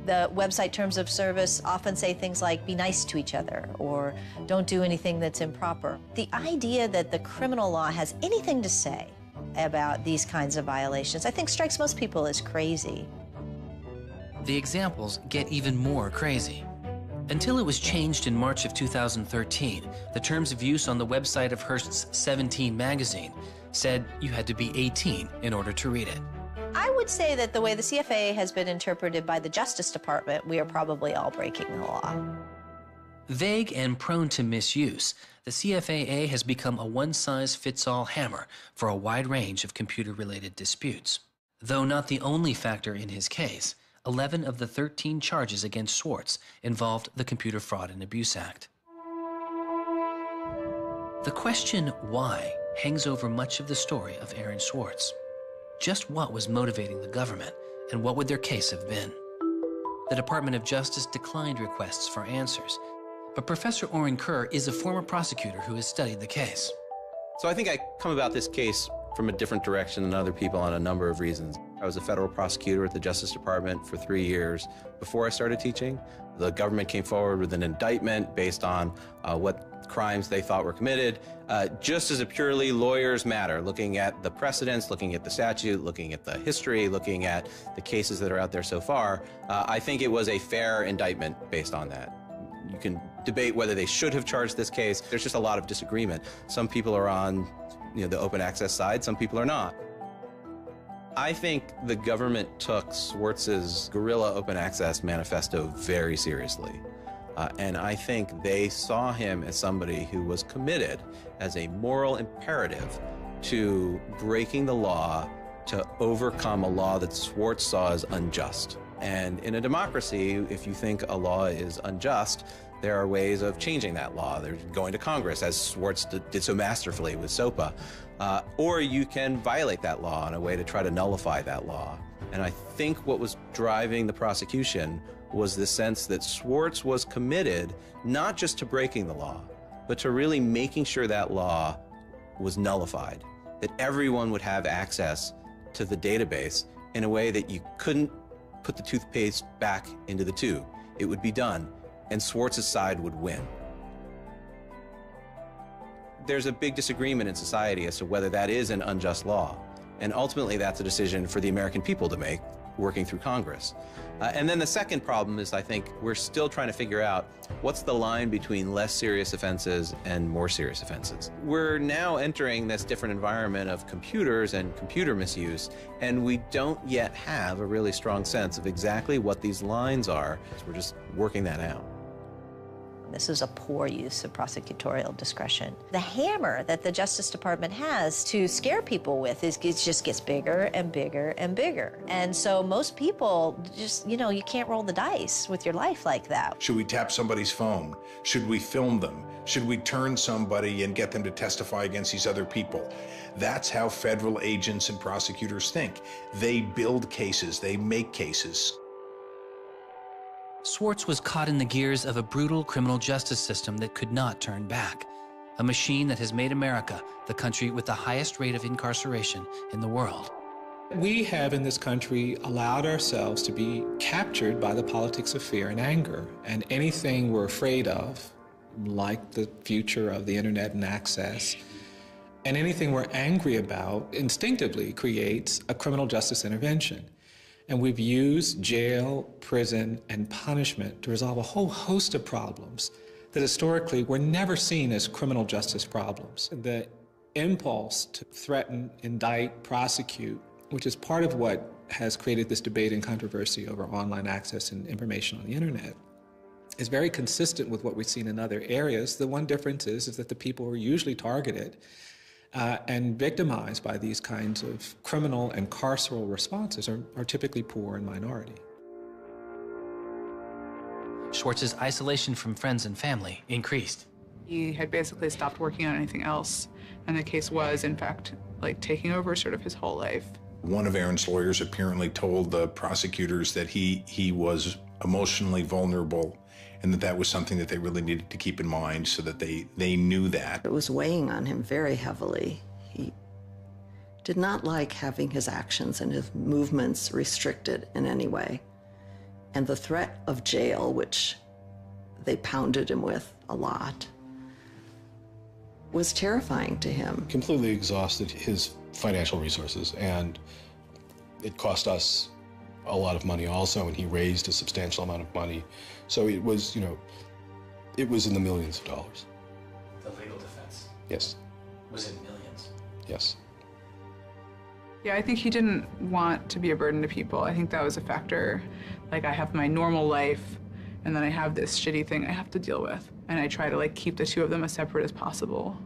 The website terms of service often say things like, be nice to each other, or don't do anything that's improper. The idea that the criminal law has anything to say about these kinds of violations, I think strikes most people as crazy. The examples get even more crazy. Until it was changed in March of 2013, the terms of use on the website of Hearst's 17 magazine said you had to be 18 in order to read it. I would say that the way the CFAA has been interpreted by the Justice Department, we are probably all breaking the law. Vague and prone to misuse, the CFAA has become a one-size-fits-all hammer for a wide range of computer-related disputes. Though not the only factor in his case, 11 of the 13 charges against Schwartz involved the Computer Fraud and Abuse Act. The question why hangs over much of the story of Aaron Swartz. Just what was motivating the government, and what would their case have been? The Department of Justice declined requests for answers, but Professor Oren Kerr is a former prosecutor who has studied the case. So I think I come about this case from a different direction than other people on a number of reasons. I was a federal prosecutor at the Justice Department for 3 years before I started teaching. The government came forward with an indictment based on what crimes they thought were committed, just as a purely lawyers matter, looking at the precedents, looking at the statute, looking at the history, looking at the cases that are out there so far. I think it was a fair indictment based on that. You can debate whether they should have charged this case. There's just a lot of disagreement. Some people are on the open access side, some people are not. I think the government took Swartz's guerrilla open access manifesto very seriously. And I think they saw him as somebody who was committed as a moral imperative to breaking the law to overcome a law that Swartz saw as unjust. And in a democracy, if you think a law is unjust, there are ways of changing that law. There's going to Congress, as Swartz did so masterfully with SOPA. Or you can violate that law in a way to try to nullify that law. And I think what was driving the prosecution was the sense that Swartz was committed not just to breaking the law, but to really making sure that law was nullified, that everyone would have access to the database in a way that you couldn't put the toothpaste back into the tube. It would be done, and Swartz's side would win. There's a big disagreement in society as to whether that is an unjust law, and ultimately that's a decision for the American people to make, working through Congress. And then the second problem is, I think, we're still trying to figure out what's the line between less serious offenses and more serious offenses. We're now entering this different environment of computers and computer misuse, and we don't yet have a really strong sense of exactly what these lines are. So we're just working that out. This is a poor use of prosecutorial discretion. The hammer that the Justice Department has to scare people with it just gets bigger and bigger and bigger. And so most people just, you can't roll the dice with your life like that. Should we tap somebody's phone? Should we film them? Should we turn somebody and get them to testify against these other people? That's how federal agents and prosecutors think. They build cases, they make cases. Swartz was caught in the gears of a brutal criminal justice system that could not turn back. a machine that has made America the country with the highest rate of incarceration in the world. We have in this country allowed ourselves to be captured by the politics of fear and anger, and anything we're afraid of, like the future of the internet and access, and anything we're angry about instinctively creates a criminal justice intervention. And we've used jail, prison, and punishment to resolve a whole host of problems that historically were never seen as criminal justice problems. The impulse to threaten, indict, prosecute, which is part of what has created this debate and controversy over online access and information on the internet, is very consistent with what we've seen in other areas. The one difference is that the people who are usually targeted and victimized by these kinds of criminal and carceral responses are typically poor and minority. Schwartz's isolation from friends and family increased. He had basically stopped working on anything else, and the case was, in fact, like taking over sort of his whole life. One of Aaron's lawyers apparently told the prosecutors that he was emotionally vulnerable and that was something that they really needed to keep in mind so that they knew that. It was weighing on him very heavily. He did not like having his actions and his movements restricted in any way. And the threat of jail, which they pounded him with a lot, was terrifying to him. Completely exhausted his financial resources, and it cost us a lot of money also, and he raised a substantial amount of money. So it was, it was in the millions of dollars. The legal defense? Yes. Was in millions? Yes. Yeah, I think he didn't want to be a burden to people. I think that was a factor. Like, I have my normal life, and then I have this shitty thing I have to deal with. And I try to, keep the two of them as separate as possible.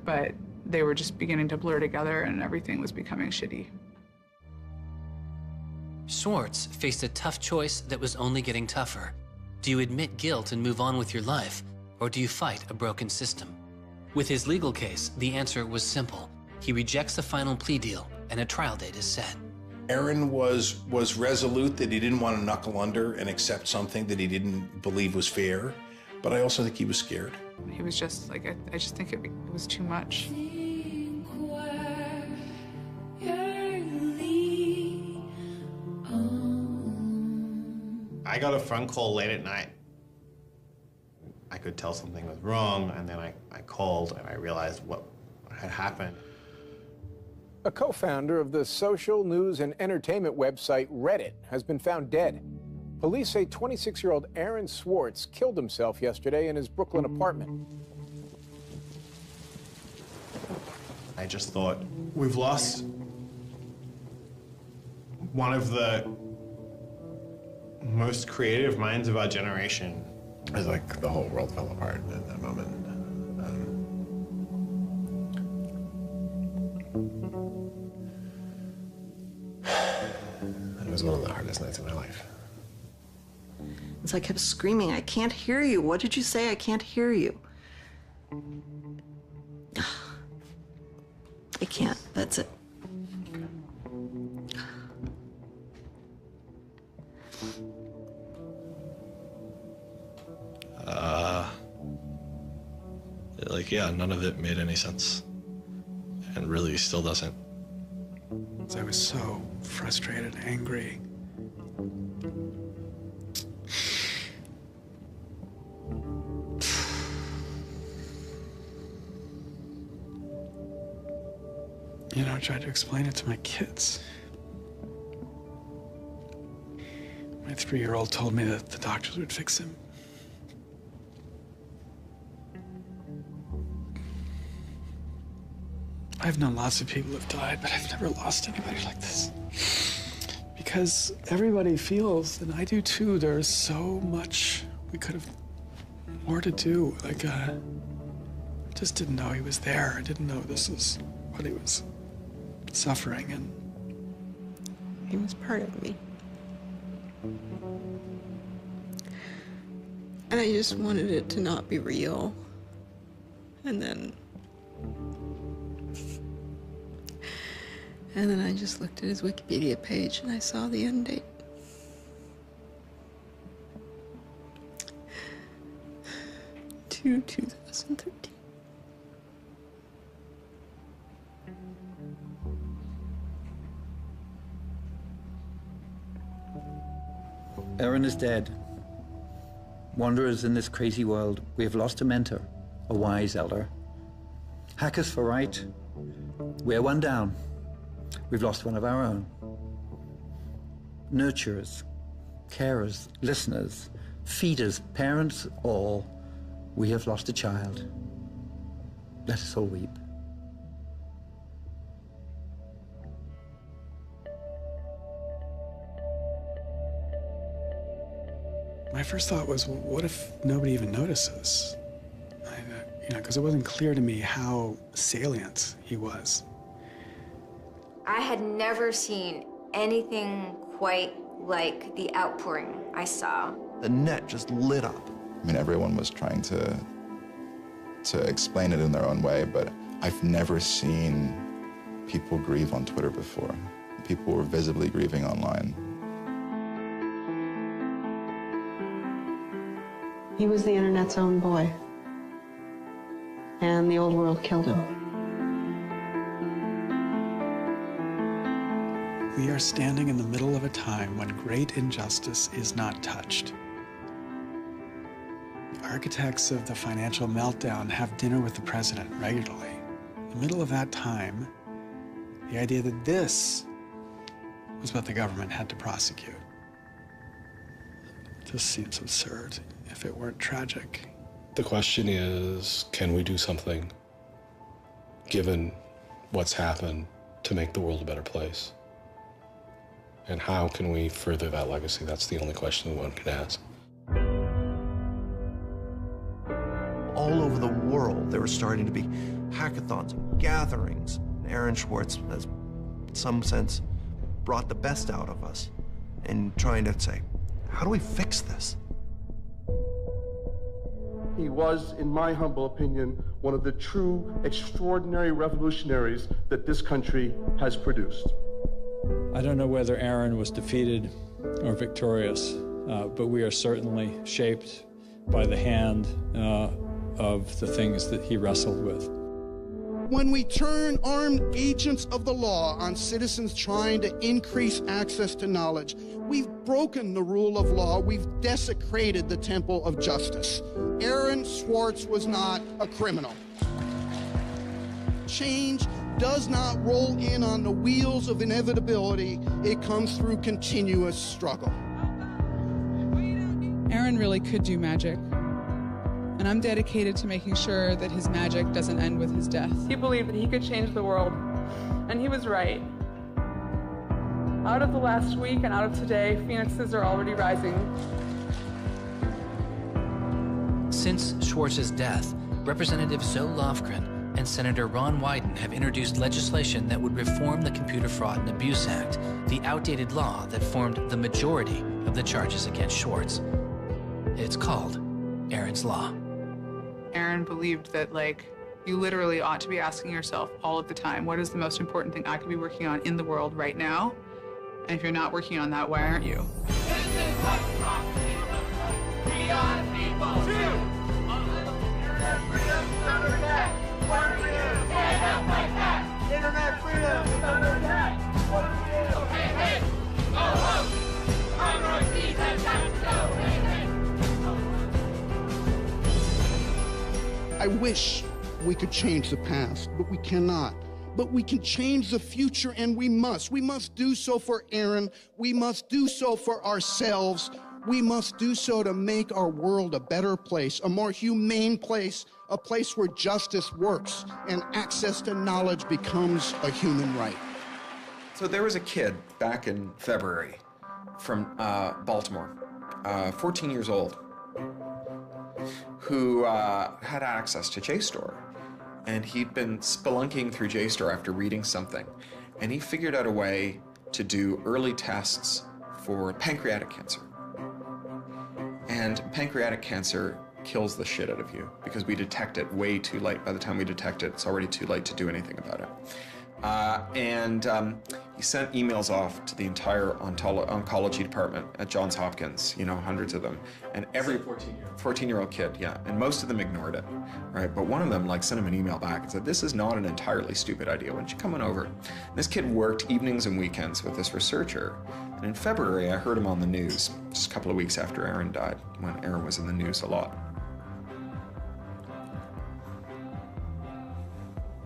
But they were just beginning to blur together, and everything was becoming shitty. Schwartz faced a tough choice that was only getting tougher. Do you admit guilt and move on with your life, or do you fight a broken system? With his legal case, the answer was simple. He rejects the final plea deal, and a trial date is set. Aaron was resolute that he didn't want to knuckle under and accept something that he didn't believe was fair, but I also think he was scared. He was just I just think it was too much. I got a phone call late at night. I could tell something was wrong, and then I called and I realized what had happened. A co-founder of the social news and entertainment website Reddit has been found dead. Police say 26-year-old Aaron Swartz killed himself yesterday in his Brooklyn apartment. I just thought, we've lost one of the most creative minds of our generation. It was like the whole world fell apart at that moment. It was one of the hardest nights of my life. As I kept screaming, I can't hear you. What did you say? I can't hear you. I can't. That's it. Yeah, none of it made any sense. And really still doesn't. I was so frustrated, angry. I tried to explain it to my kids. My 3-year-old told me that the doctors would fix him. I've known lots of people who've died, but I've never lost anybody like this. Because everybody feels, and I do too, there's so much we could have more to do. I just didn't know he was there. I didn't know this is what he was suffering, and he was part of me. And I just wanted it to not be real. And then I just looked at his Wikipedia page and I saw the end date. To 2013. Aaron is dead. Wanderers in this crazy world, we have lost a mentor, a wise elder. Hackers for right, we're one down. We've lost one of our own. Nurturers, carers, listeners, feeders, parents, all, we have lost a child. Let us all weep. My first thought was, well, what if nobody even notices? Because it wasn't clear to me how salient he was. I had never seen anything quite like the outpouring I saw. The net just lit up. I mean, everyone was trying to explain it in their own way, but I've never seen people grieve on Twitter before. People were visibly grieving online. He was the internet's own boy, and the old world killed him. We are standing in the middle of a time when great injustice is not touched. Architects of the financial meltdown have dinner with the president regularly. In the middle of that time, the idea that this was what the government had to prosecute just seems absurd if it weren't tragic. The question is, can we do something, given what's happened, to make the world a better place? And how can we further that legacy? That's the only question that one can ask. All over the world, there were starting to be hackathons, gatherings. Aaron Swartz has, in some sense, brought the best out of us in trying to say, how do we fix this? He was, in my humble opinion, one of the true extraordinary revolutionaries that this country has produced. I don't know whether Aaron was defeated or victorious, but we are certainly shaped by the hand of the things that he wrestled with. When we turn armed agents of the law on citizens trying to increase access to knowledge, we've broken the rule of law, we've desecrated the temple of justice. Aaron Swartz was not a criminal. Change does not roll in on the wheels of inevitability, it comes through continuous struggle. Aaron really could do magic. And I'm dedicated to making sure that his magic doesn't end with his death. He believed that he could change the world, and he was right. Out of the last week and out of today, phoenixes are already rising. Since Swartz's death, Representative Zoe Lofgren and Senator Ron Wyden have introduced legislation that would reform the Computer Fraud and Abuse Act, the outdated law that formed the majority of the charges against Swartz. It's called Aaron's Law. Aaron believed that, you literally ought to be asking yourself all of the time, what is the most important thing I could be working on in the world right now? And if you're not working on that, why aren't you? Internet freedom is under attack. What do we do? Hey, hey, go home. Minorities have got to go. Hey, hey. I wish we could change the past, but we cannot. But we can change the future, and we must. We must do so for Aaron. We must do so for ourselves. We must do so to make our world a better place, a more humane place, a place where justice works and access to knowledge becomes a human right. So there was a kid back in February from Baltimore, 14 years old, who had access to JSTOR. And he'd been spelunking through JSTOR after reading something. And he figured out a way to do early tests for pancreatic cancer. And pancreatic cancer kills the shit out of you because we detect it way too late. By the time we detect it, it's already too late to do anything about it. He sent emails off to the entire oncology department at Johns Hopkins, you know, hundreds of them. And every 14-year-old kid, yeah. And most of them ignored it, right? But one of them sent him an email back and said, this is not an entirely stupid idea. Why don't you come on over? And this kid worked evenings and weekends with this researcher. And in February, I heard him on the news, just a couple of weeks after Aaron died, when Aaron was in the news a lot.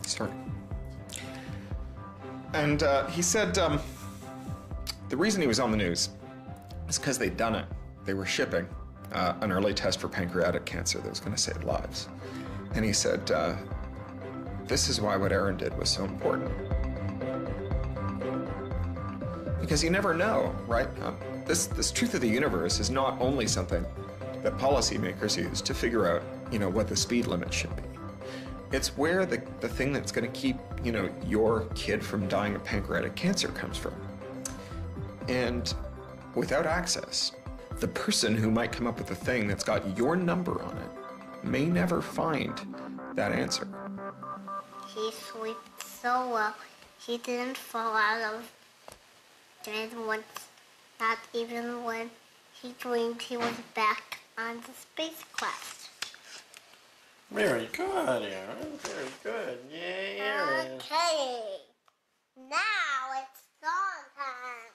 Sorry. And he said the reason he was on the news is because they'd done it. They were shipping an early test for pancreatic cancer that was going to save lives. And he said, this is why what Aaron did was so important. Because you never know, right? This truth of the universe is not only something that policymakers use to figure out, you know, what the speed limit should be. It's where the thing that's going to keep, you know, your kid from dying of pancreatic cancer comes from. And without access, the person who might come up with the thing that's got your number on it may never find that answer. He slept so well, he didn't fall out of bed once, not even when he dreamed he was back on the space quest. Very good, Aaron. Very good. Yay, Aaron. Okay. Now it's song time.